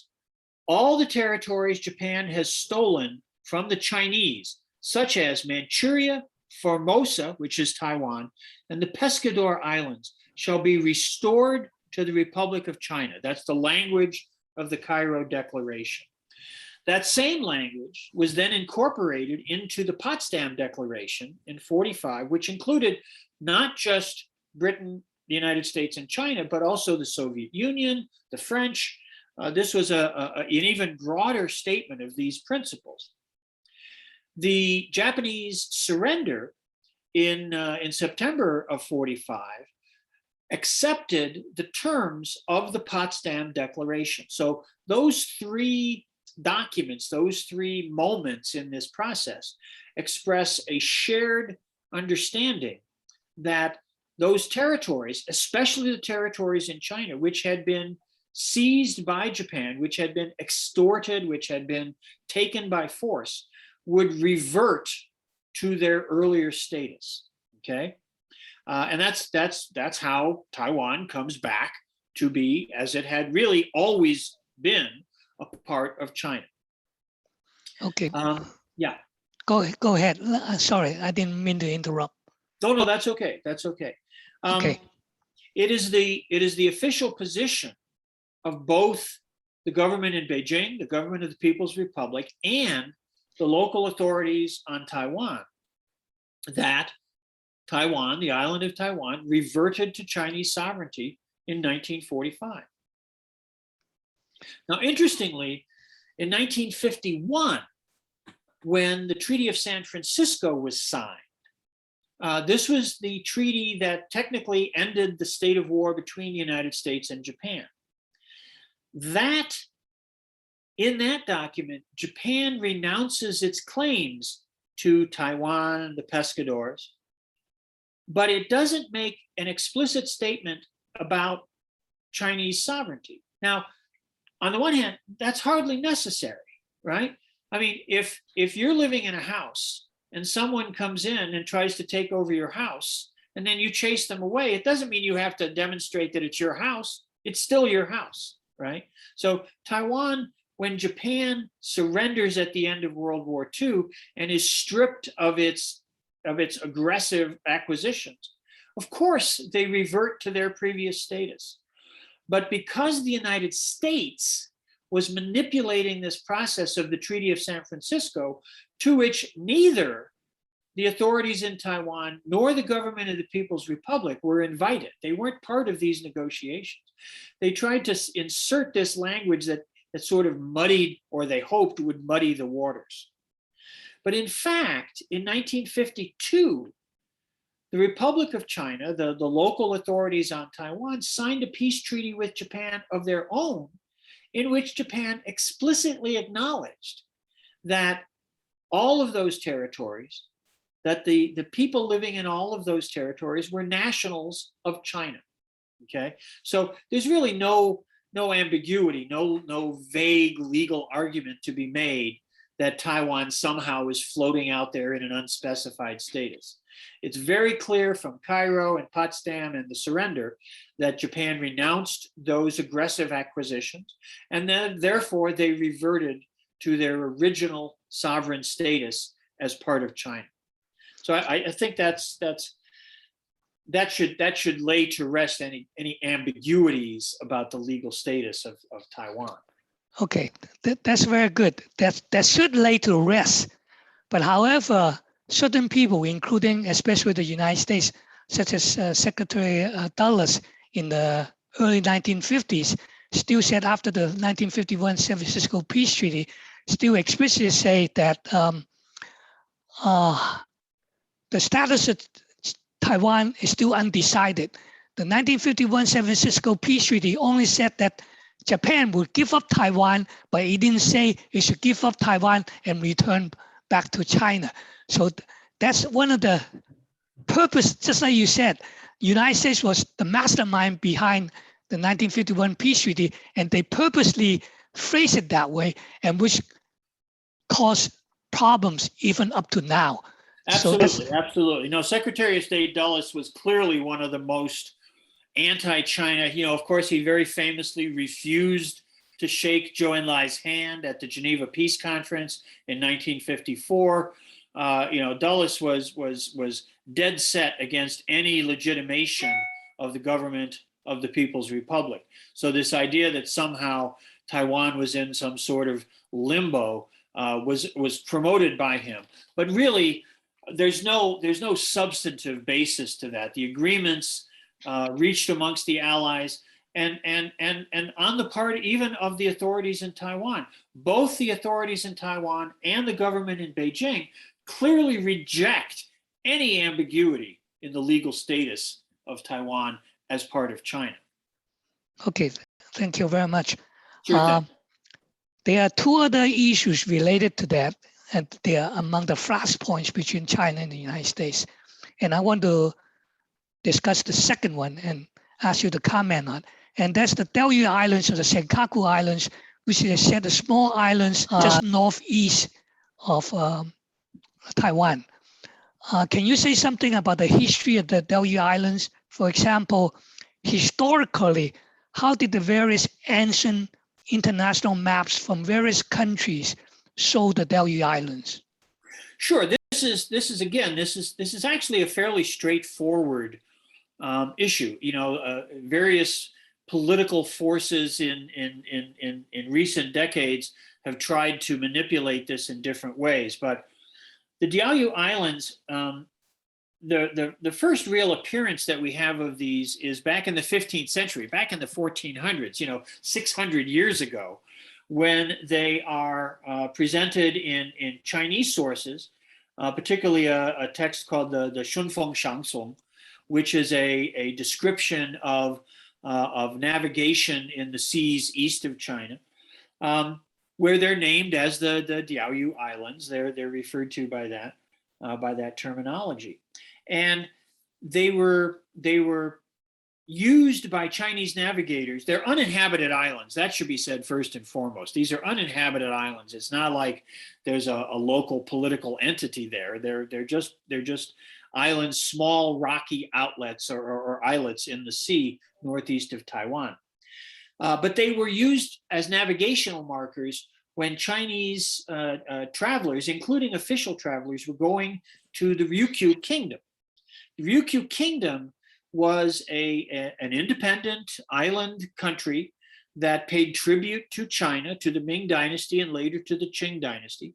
all the territories Japan has stolen from the Chinese, such as Manchuria, Formosa, which is Taiwan, and the Pescador Islands, shall be restored to the Republic of China. That's the language of the Cairo Declaration. That same language was then incorporated into the Potsdam Declaration in 1945, which included not just Britain, the United States, and China, but also the Soviet Union, the French. This was an even broader statement of these principles. The Japanese surrender in September of 1945 accepted the terms of the Potsdam Declaration. So those three documents, those three moments in this process express a shared understanding that those territories, especially the territories in China, which had been seized by Japan, which had been extorted, which had been taken by force, would revert to their earlier status. Okay, and that's how Taiwan comes back to be, as it had really always been, a part of China. Okay. Yeah. Go ahead. Sorry, I didn't mean to interrupt. No, that's okay. That's okay. Okay. It is the official position of both the government in Beijing, the government of the People's Republic, and the local authorities on Taiwan, that Taiwan, the island of Taiwan, reverted to Chinese sovereignty in 1945. Now, interestingly, In 1951, when the Treaty of San Francisco was signed, this was the treaty that technically ended the state of war between the United States and Japan. In that document, Japan renounces its claims to Taiwan, the pescadores, but it doesn't make an explicit statement about Chinese sovereignty. Now, on the one hand, that's hardly necessary, right? I mean, if you're living in a house and someone comes in and tries to take over your house and then you chase them away, it doesn't mean you have to demonstrate that it's your house. It's still your house, right? So Taiwan, when Japan surrenders at the end of World War II and is stripped of its aggressive acquisitions, of course, they revert to their previous status. But because the United States was manipulating this process of the Treaty of San Francisco, to which neither the authorities in Taiwan nor the government of the People's Republic were invited. They weren't part of these negotiations. They tried to insert this language that sort of muddied, or they hoped would muddy the waters. But in fact, in 1952, the Republic of China, the local authorities on Taiwan, signed a peace treaty with Japan of their own, in which Japan explicitly acknowledged that all of those territories, that the people living in all of those territories were nationals of China. Okay, so there's really no ambiguity, no vague legal argument to be made that Taiwan somehow is floating out there in an unspecified status. It's very clear from Cairo and Potsdam and the surrender that Japan renounced those aggressive acquisitions, and then therefore they reverted to their original sovereign status as part of China. So I think that should lay to rest any ambiguities about the legal status of Taiwan. Okay, that's very good. That should lay to rest. But however, certain people, including especially the United States, such as Secretary Dulles in the early 1950s, still said after the 1951 San Francisco Peace Treaty, still explicitly say that the status of Taiwan is still undecided. The 1951 San Francisco Peace Treaty only said that Japan would give up Taiwan, but it didn't say it should give up Taiwan and return back to China. So that's one of the purpose, just like you said, United States was the mastermind behind the 1951 Peace Treaty, and they purposely phrase it that way, and which caused problems even up to now. Absolutely, absolutely. No, Secretary of State Dulles was clearly one of the most anti-China. You know, of course, he very famously refused to shake Zhou Enlai's hand at the Geneva Peace Conference in 1954. Dulles was dead set against any legitimation of the government of the People's Republic. So this idea that somehow Taiwan was in some sort of limbo was promoted by him. But really, there's no substantive basis to that. The agreements reached amongst the allies and on the part even of the authorities in Taiwan, both the authorities in Taiwan and the government in Beijing clearly reject any ambiguity in the legal status of Taiwan as part of China. Okay, thank you very much. Sure there are two other issues related to that, and they are among the flashpoints between China and the United States. And I want to discuss the second one and ask you to comment on. And that's the Diaoyu Islands or the Senkaku Islands, which is said the small islands just northeast of Taiwan. Can you say something about the history of the Diaoyu Islands? For example, historically, how did the various ancient international maps from various countries show the Diaoyu Islands? Sure. This is actually a fairly straightforward issue. Various political forces in recent decades have tried to manipulate this in different ways, but the Diaoyu Islands, the first real appearance that we have of these is back in the 15th century, back in the 1400s, 600 years ago, when they are presented in Chinese sources, particularly a text called the Shunfeng Shangsong, which is a description of navigation in the seas east of China, where they're named as the Diaoyu Islands. They're referred to by that terminology, and they were used by Chinese navigators. They're uninhabited islands. That should be said first and foremost. These are uninhabited islands. It's not like there's a local political entity there. They're just islands, small rocky outlets or islets in the sea northeast of Taiwan. But they were used as navigational markers when Chinese travelers, including official travelers, were going to the Ryukyu Kingdom. The Ryukyu Kingdom was an independent island country that paid tribute to China, to the Ming Dynasty, and later to the Qing Dynasty,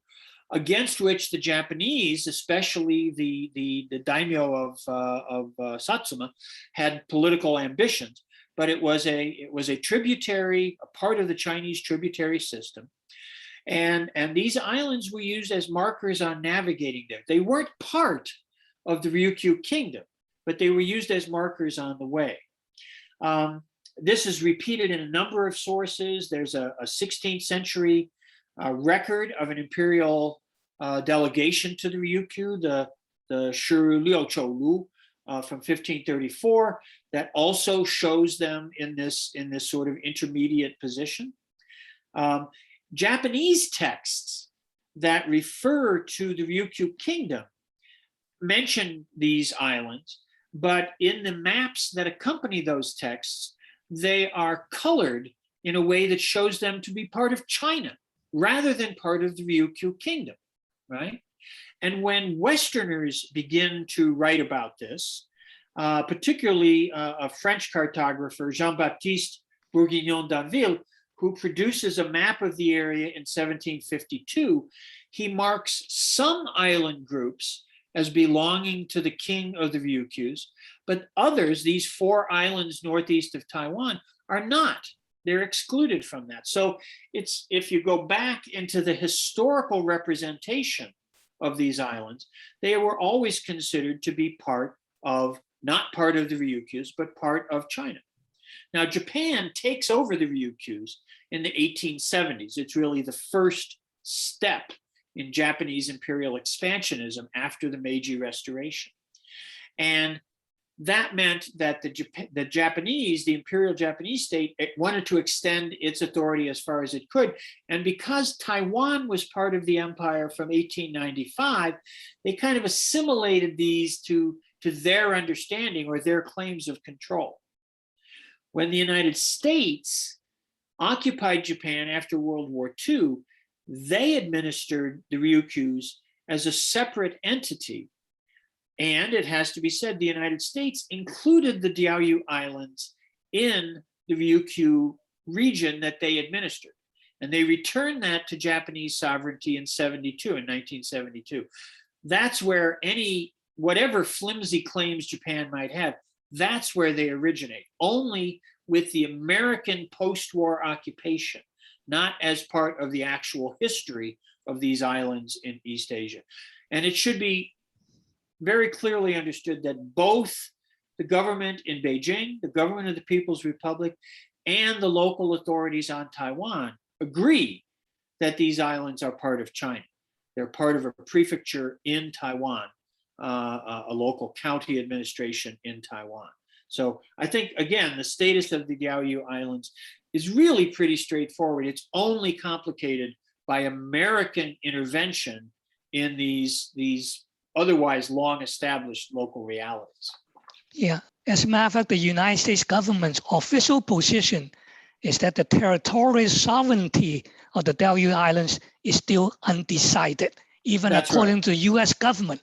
against which the Japanese, especially the daimyo of Satsuma, had political ambitions. But it was a tributary, a part of the Chinese tributary system. And these islands were used as markers on navigating there. They weren't part of the Ryukyu Kingdom, but they were used as markers on the way. This is repeated in a number of sources. There's a 16th century record of an imperial delegation to the Ryukyu, the Shi Liu Chou Lu from 1534, that also shows them in this sort of intermediate position. Japanese texts that refer to the Ryukyu Kingdom mention these islands, but in the maps that accompany those texts, they are colored in a way that shows them to be part of China rather than part of the Ryukyu Kingdom, right? And when Westerners begin to write about this, particularly a French cartographer, Jean-Baptiste Bourguignon d'Anville, who produces a map of the area in 1752, he marks some island groups as belonging to the king of the Ryukyus, but others, these 4 islands northeast of Taiwan, are not. They're excluded from that. So it's, if you go back into the historical representation of these islands, they were always considered to be not part of the Ryukyus, but part of China. Now, Japan takes over the Ryukyus in the 1870s. It's really the first step in Japanese imperial expansionism after the Meiji Restoration. And that meant that the Japanese, the imperial Japanese state, wanted to extend its authority as far as it could. And because Taiwan was part of the empire from 1895, they kind of assimilated these to their understanding or their claims of control. When the United States occupied Japan after World War II, they administered the Ryukyus as a separate entity. And it has to be said, the United States included the Diaoyu Islands in the Ryukyu region that they administered. And they returned that to Japanese sovereignty in 1972. That's where whatever flimsy claims Japan might have, that's where they originate, only with the American post-war occupation, not as part of the actual history of these islands in East Asia. And it should be very clearly understood that both the government in Beijing, the government of the People's Republic, and the local authorities on Taiwan agree that these islands are part of China. They're part of a prefecture in Taiwan, a local county administration in Taiwan. So I think, again, the status of the Diaoyu Islands is really pretty straightforward. It's only complicated by American intervention in these otherwise long-established local realities. Yeah, as a matter of fact, the United States government's official position is that the territorial sovereignty of the Diaoyu Islands is still undecided, even according to the US government.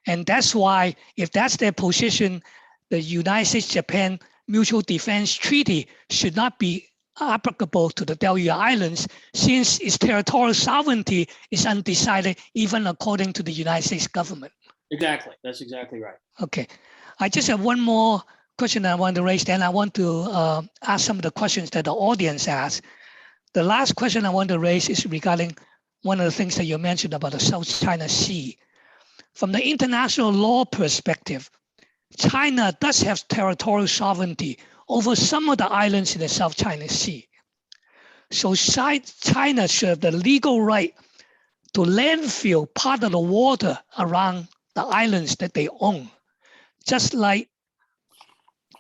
And that's why, if that's their position, the United States-Japan Mutual Defense Treaty should not be applicable to the Diaoyu Islands, since its territorial sovereignty is undecided, even according to the United States government. Exactly, that's exactly right. Okay, I just have one more question I want to raise, then I want to ask some of the questions that the audience asked. the last question I want to raise is regarding one of the things that you mentioned about the South China Sea. From the international law perspective, China does have territorial sovereignty over some of the islands in the South China Sea. So China should have the legal right to landfill part of the water around the islands that they own, just like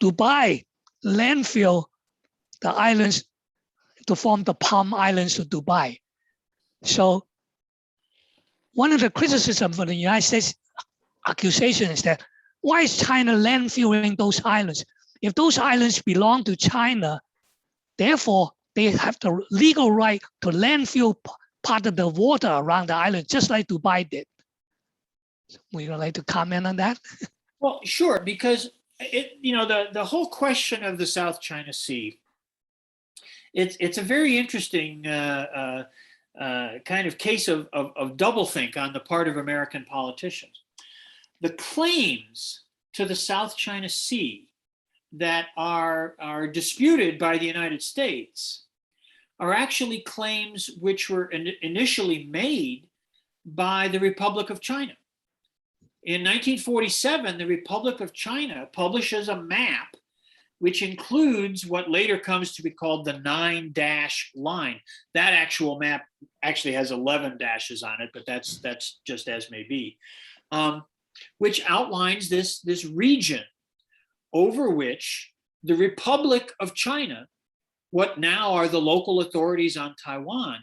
Dubai landfill the islands to form the Palm Islands of Dubai. So one of the criticisms for the United States accusation is that why is China landfilling those islands? If those islands belong to China, therefore they have the legal right to landfill part of the water around the island, just like Dubai did. Would you like to comment on that? Well, sure, because the whole question of the South China Sea, it's a very interesting kind of case of doublethink on the part of American politicians. The claims to the South China Sea that are disputed by the United States are actually claims which were initially made by the Republic of China. In 1947, the Republic of China publishes a map which includes what later comes to be called the 9-dash line. That actual map actually has 11 dashes on it, but that's just as may be, which outlines this region over which the Republic of China, what now are the local authorities on Taiwan,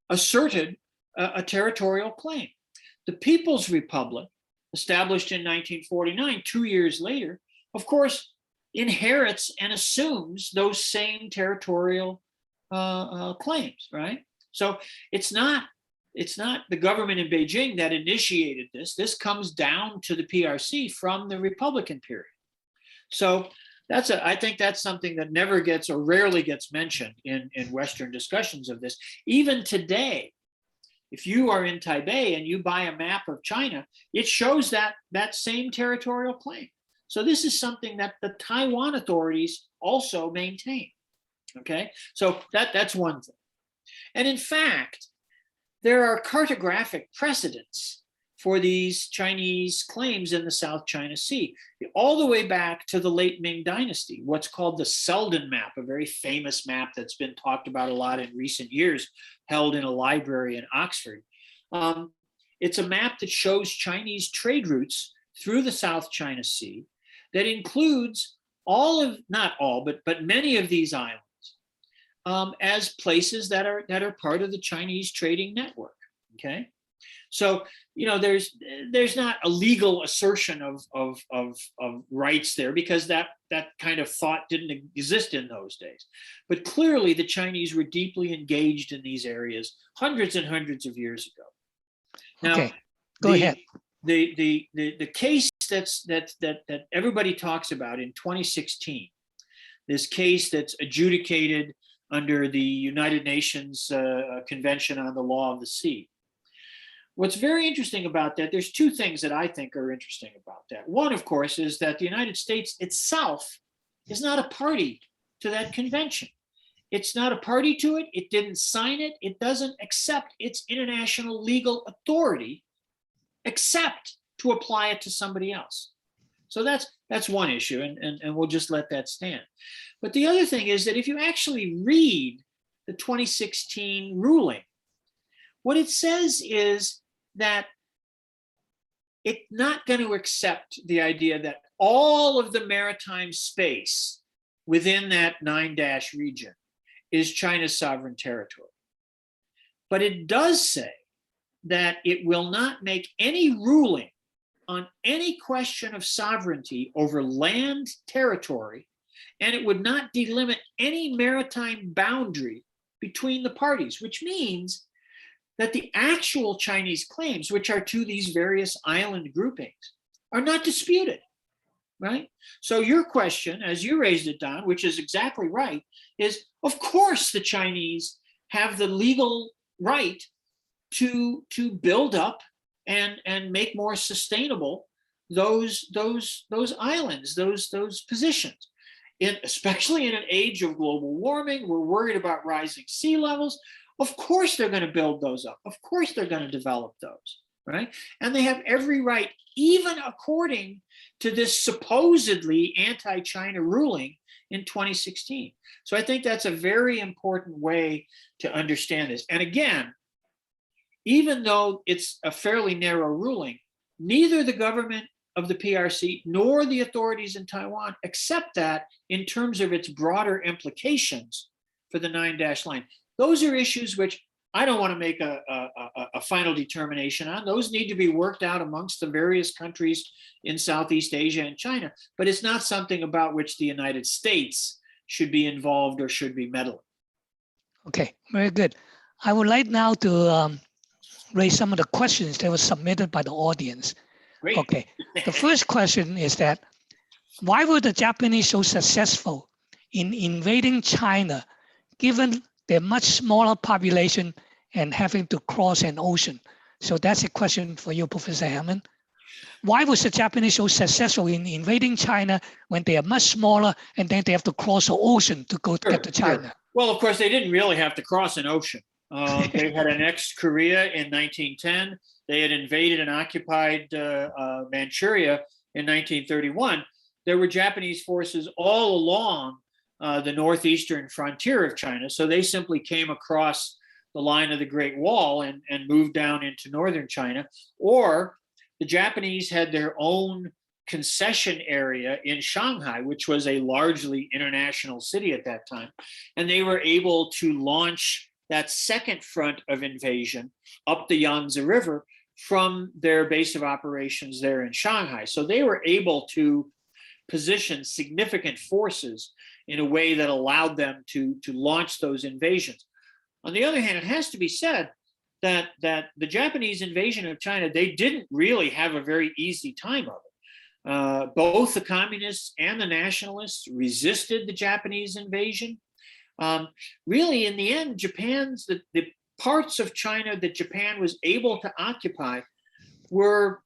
asserted a territorial claim. The People's Republic, established in 1949, 2 years later, of course, inherits and assumes those same territorial claims, right? So it's not the government in Beijing that initiated this. This comes down to the PRC from the Republican period. So I think that's something that never gets or rarely gets mentioned in Western discussions of this. Even today, if you are in Taipei and you buy a map of China, it shows that same territorial claim. So this is something that the Taiwan authorities also maintain. Okay, so that's one thing. And in fact, there are cartographic precedents for these Chinese claims in the South China Sea, all the way back to the late Ming Dynasty, what's called the Selden map, a very famous map that's been talked about a lot in recent years, held in a library in Oxford. It's a map that shows Chinese trade routes through the South China Sea that includes not all, but many of these islands as places that are part of the Chinese trading network, okay? So, there's not a legal assertion of rights there, because that kind of thought didn't exist in those days. But clearly the Chinese were deeply engaged in these areas hundreds and hundreds of years ago. Now, okay, go ahead. The case that everybody talks about in 2016, this case that's adjudicated under the United Nations Convention on the Law of the Sea. What's very interesting about that, there's two things that I think are interesting about that. One, of course, is that the United States itself is not a party to that convention. It's not a party to it. It didn't sign it. It doesn't accept its international legal authority except to apply it to somebody else. So that's one issue, and we'll just let that stand. But the other thing is that if you actually read the 2016 ruling, what it says is that it's not going to accept the idea that all of the maritime space within that 9-dash region is China's sovereign territory. But it does say that it will not make any ruling on any question of sovereignty over land territory, and it would not delimit any maritime boundary between the parties, which means that the actual Chinese claims, which are to these various island groupings, are not disputed, right? So your question, as you raised it, Don, which is exactly right, is of course the Chinese have the legal right to build up and make more sustainable those islands, those positions. especially in an age of global warming. We're worried about rising sea levels. Of course they're going to build those up. Of course they're going to develop those, right? And they have every right, even according to this supposedly anti-China ruling in 2016. So I think that's a very important way to understand this. And again, even though it's a fairly narrow ruling, neither the government of the PRC nor the authorities in Taiwan accept that in terms of its broader implications for the 9-dash line. Those are issues which I don't want to make a final determination on. Those need to be worked out amongst the various countries in Southeast Asia and China, but it's not something about which the United States should be involved or should be meddling. Okay, very good. I would like now to raise some of the questions that were submitted by the audience. Great. Okay, the first question is that, why were the Japanese so successful in invading China, given their much smaller population and having to cross an ocean? So that's a question for you, Professor Hammond. Why was the Japanese so successful in invading China when they are much smaller and then they have to cross the ocean to go get to China? Sure. Well, of course, they didn't really have to cross an ocean. They had annexed Korea in 1910. They had invaded and occupied Manchuria in 1931. There were Japanese forces all along the northeastern frontier of China. So they simply came across the line of the Great Wall and moved down into northern China. Or the Japanese had their own concession area in Shanghai, which was a largely international city at that time. And they were able to launch that second front of invasion up the Yangtze River from their base of operations there in Shanghai. So they were able to position significant forces in a way that allowed them to launch those invasions. On the other hand, it has to be said that the Japanese invasion of China, they didn't really have a very easy time of it. Both the communists and the nationalists resisted the Japanese invasion. Really, in the end, the parts of China that Japan was able to occupy were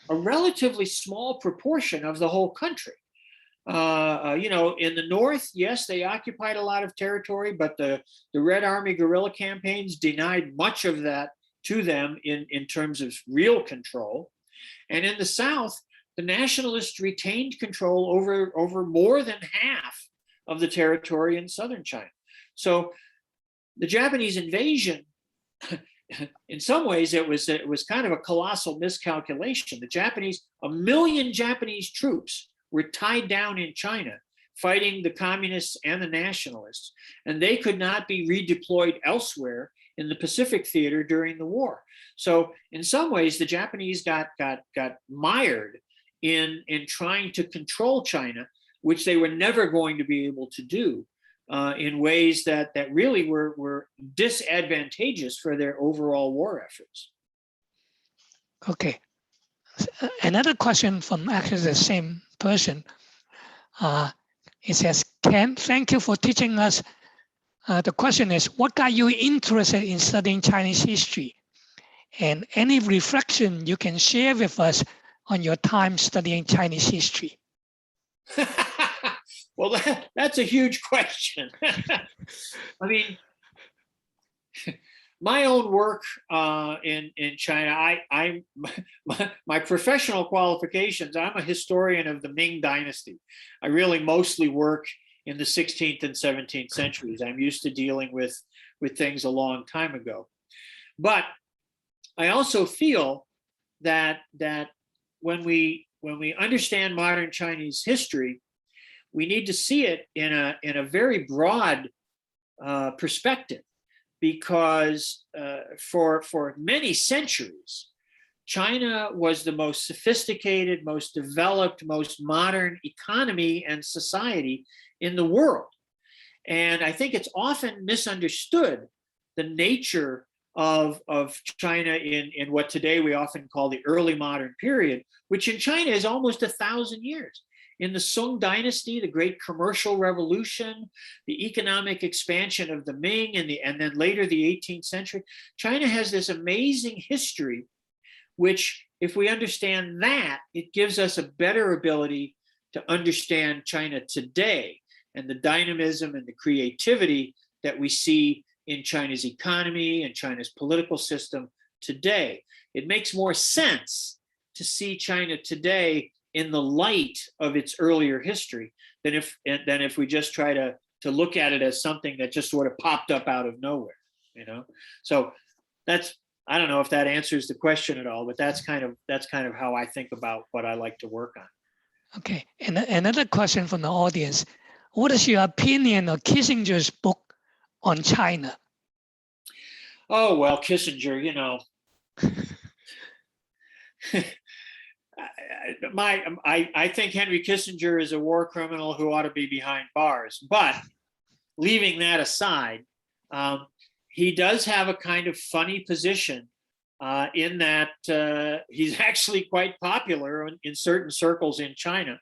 a relatively small proportion of the whole country. In the north, yes, they occupied a lot of territory, but the Red Army guerrilla campaigns denied much of that to them in terms of real control. And in the south, the nationalists retained control over more than half of the territory in southern China. So the Japanese invasion, in some ways, it was kind of a colossal miscalculation. A million Japanese troops were tied down in China, fighting the communists and the nationalists, and they could not be redeployed elsewhere in the Pacific theater during the war. So in some ways, the Japanese got mired in trying to control China, which they were never going to be able to do in ways that really were disadvantageous for their overall war efforts. Okay. Another question from actually the same person. It says, Ken, thank you for teaching us. The question is, what got you interested in studying Chinese history? And any reflection you can share with us on your time studying Chinese history? Well, that's a huge question. I mean, my own work in China, my professional qualifications, I'm a historian of the Ming Dynasty. I really mostly work in the 16th and 17th centuries. I'm used to dealing with things a long time ago. But I also feel that when we understand modern Chinese history, we need to see it in a very broad perspective, because for many centuries, China was the most sophisticated, most developed, most modern economy and society in the world. And I think it's often misunderstood the nature of China in what today we often call the early modern period, which in China is almost 1,000 years. In the Song Dynasty, the great commercial revolution, the economic expansion of the Ming, and then later the 18th century, China has this amazing history, which, if we understand that, it gives us a better ability to understand China today. and the dynamism and the creativity that we see in China's economy and China's political system today. It makes more sense to see China today in the light of its earlier history than if we just try to look at it as something that just sort of popped up out of nowhere, you know? So that's, I don't know if that answers the question at all, but that's kind of how I think about what I like to work on. Okay, and another question from the audience. What is your opinion of Kissinger's book on China? Oh, well, Kissinger, you know, I think Henry Kissinger is a war criminal who ought to be behind bars. But leaving that aside, he does have a kind of funny position in that he's actually quite popular in certain circles in China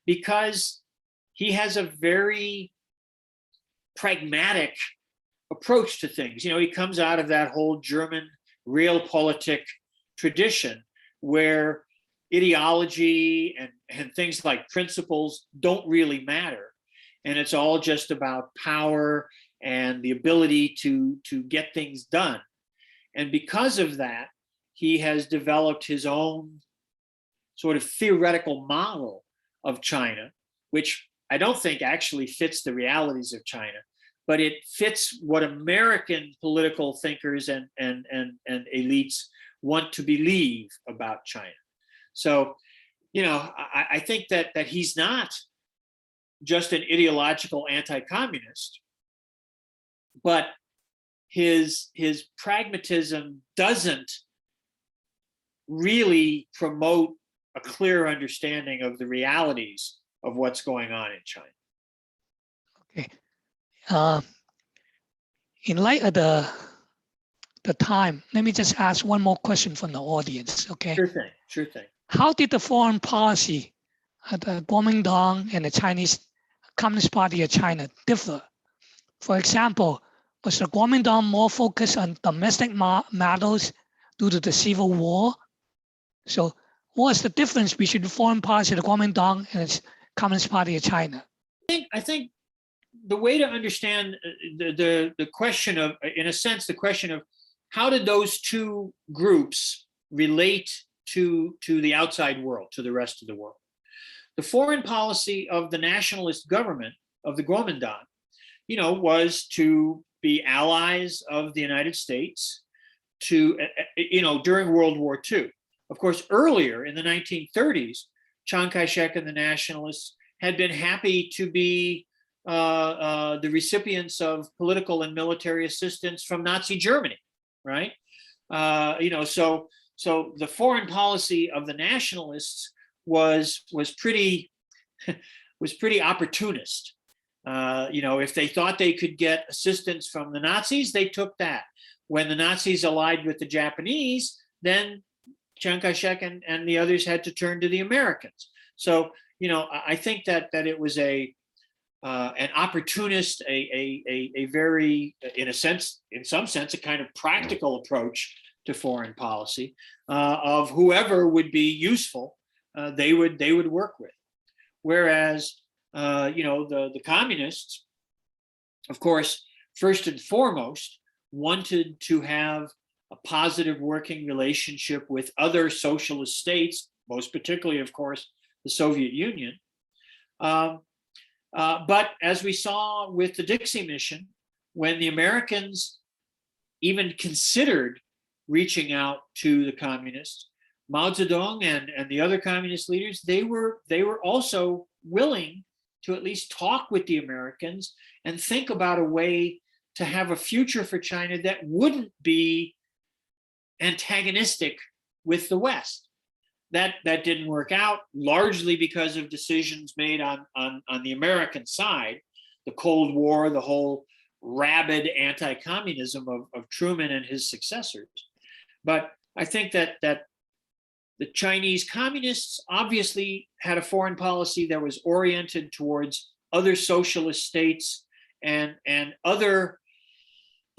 because he has a very pragmatic approach to things. You know, he comes out of that whole German realpolitik tradition where ideology and things like principles don't really matter. And it's all just about power and the ability to get things done. And because of that, he has developed his own sort of theoretical model of China, which I don't think actually fits the realities of China, but it fits what American political thinkers and elites want to believe about China. So, you know, I think that he's not just an ideological anti-communist, but his pragmatism doesn't really promote a clear understanding of the realities of what's going on in China. Okay. In light of the time, let me just ask one more question from the audience, okay? Sure thing. How did the foreign policy of the Kuomintang and the Chinese Communist Party of China differ? For example, was the Kuomintang more focused on domestic matters due to the Civil War? So what's the difference between the foreign policy of the Kuomintang and the Communist Party of China? I think the way to understand the question of, in a sense, the question of how did those two groups relate to the outside world, to the rest of the world? The foreign policy of the nationalist government of the Kuomintang, you know, was to be allies of the United States to, you know, during World War II. Of course, earlier in the 1930s, Chiang Kaishek and the nationalists had been happy to be the recipients of political and military assistance from Nazi Germany, right? You know, so the foreign policy of the nationalists was pretty opportunist. You know, if they thought they could get assistance from the Nazis, they took that. When the Nazis allied with the Japanese, then Chiang Kai-shek and the others had to turn to the Americans. So, you know, I think that it was an opportunist, a very, in some sense, a kind of practical approach to foreign policy of whoever would be useful, they would work with. Whereas, you know, the communists, of course, first and foremost, wanted to have a positive working relationship with other socialist states, most particularly, of course, the Soviet Union. But as we saw with the Dixie mission, when the Americans even considered reaching out to the communists, Mao Zedong and the other communist leaders, they were also willing to at least talk with the Americans and think about a way to have a future for China that wouldn't be antagonistic with the West. That didn't work out, largely because of decisions made on the American side, the Cold War, the whole rabid anti-communism of Truman and his successors. But I think that the Chinese communists obviously had a foreign policy that was oriented towards other socialist states and other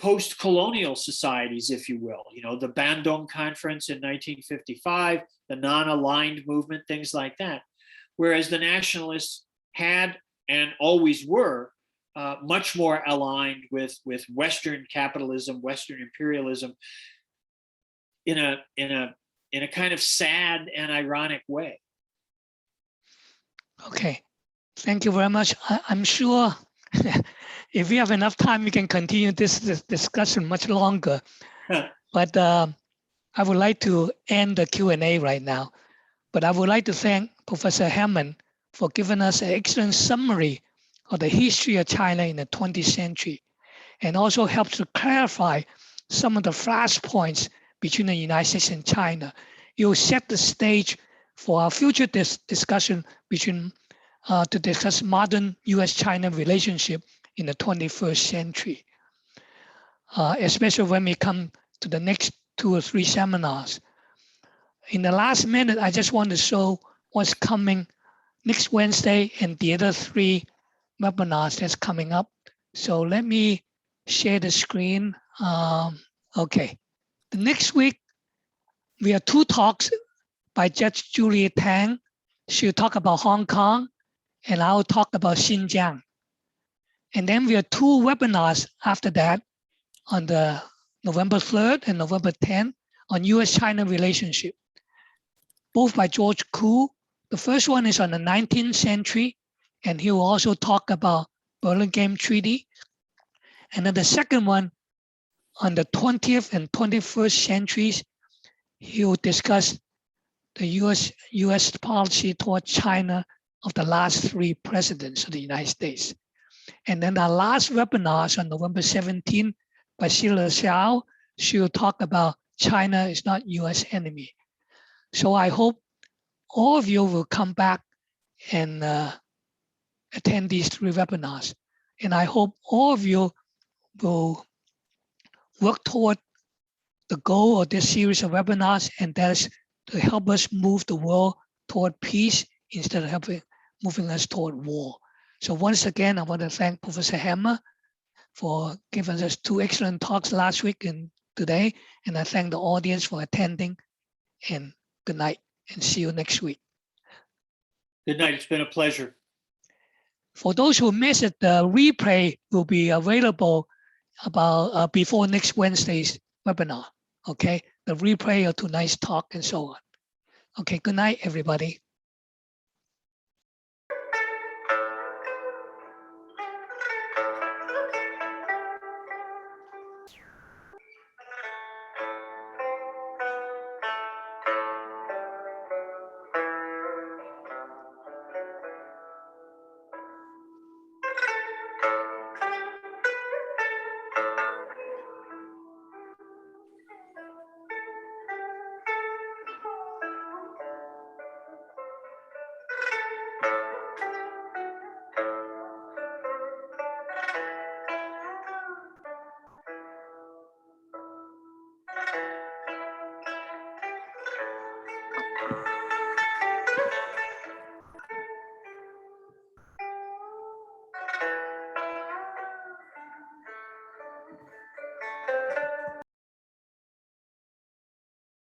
post-colonial societies, if you will. You know, the Bandung Conference in 1955, the non-aligned movement, things like that. Whereas the nationalists had and always were much more aligned with Western capitalism, Western imperialism, in a kind of sad and ironic way. Okay, thank you very much. I'm sure if we have enough time, we can continue this discussion much longer. But I would like to end the Q&A right now. But I would like to thank Professor Hammond for giving us an excellent summary of the history of China in the 20th century, and also helps to clarify some of the flashpoints between the United States and China. It will set the stage for our future discussion between to discuss modern U.S.-China relationship in the 21st century, especially when we come to the next 2 or 3 seminars. In the last minute, I just want to show what's coming next Wednesday and the other 3 webinars that's coming up. So let me share the screen. Okay, the next week, we have 2 talks by Judge Julia Tang. She'll talk about Hong Kong, and I'll talk about Xinjiang. And then we have 2 webinars after that on the November 3rd and November 10th on US-China relationship, both by George Koo. The first one is on the 19th century, and he will also talk about Burlingame Treaty. And then the second one on the 20th and 21st centuries, he will discuss the US policy toward China of the last 3 presidents of the United States. And then our last webinar is on November 17th by Sheila Xiao. She will talk about China is not US enemy. So I hope all of you will come back and attend these 3 webinars. And I hope all of you will work toward the goal of this series of webinars, and that is to help us move the world toward peace instead of moving us toward war. So once again, I want to thank Professor Hammond for giving us 2 excellent talks last week and today. And I thank the audience for attending, and good night, and see you next week. Good night, it's been a pleasure. For those who missed it, the replay will be available about before next Wednesday's webinar, okay? The replay of tonight's talk and so on. Okay, good night, everybody.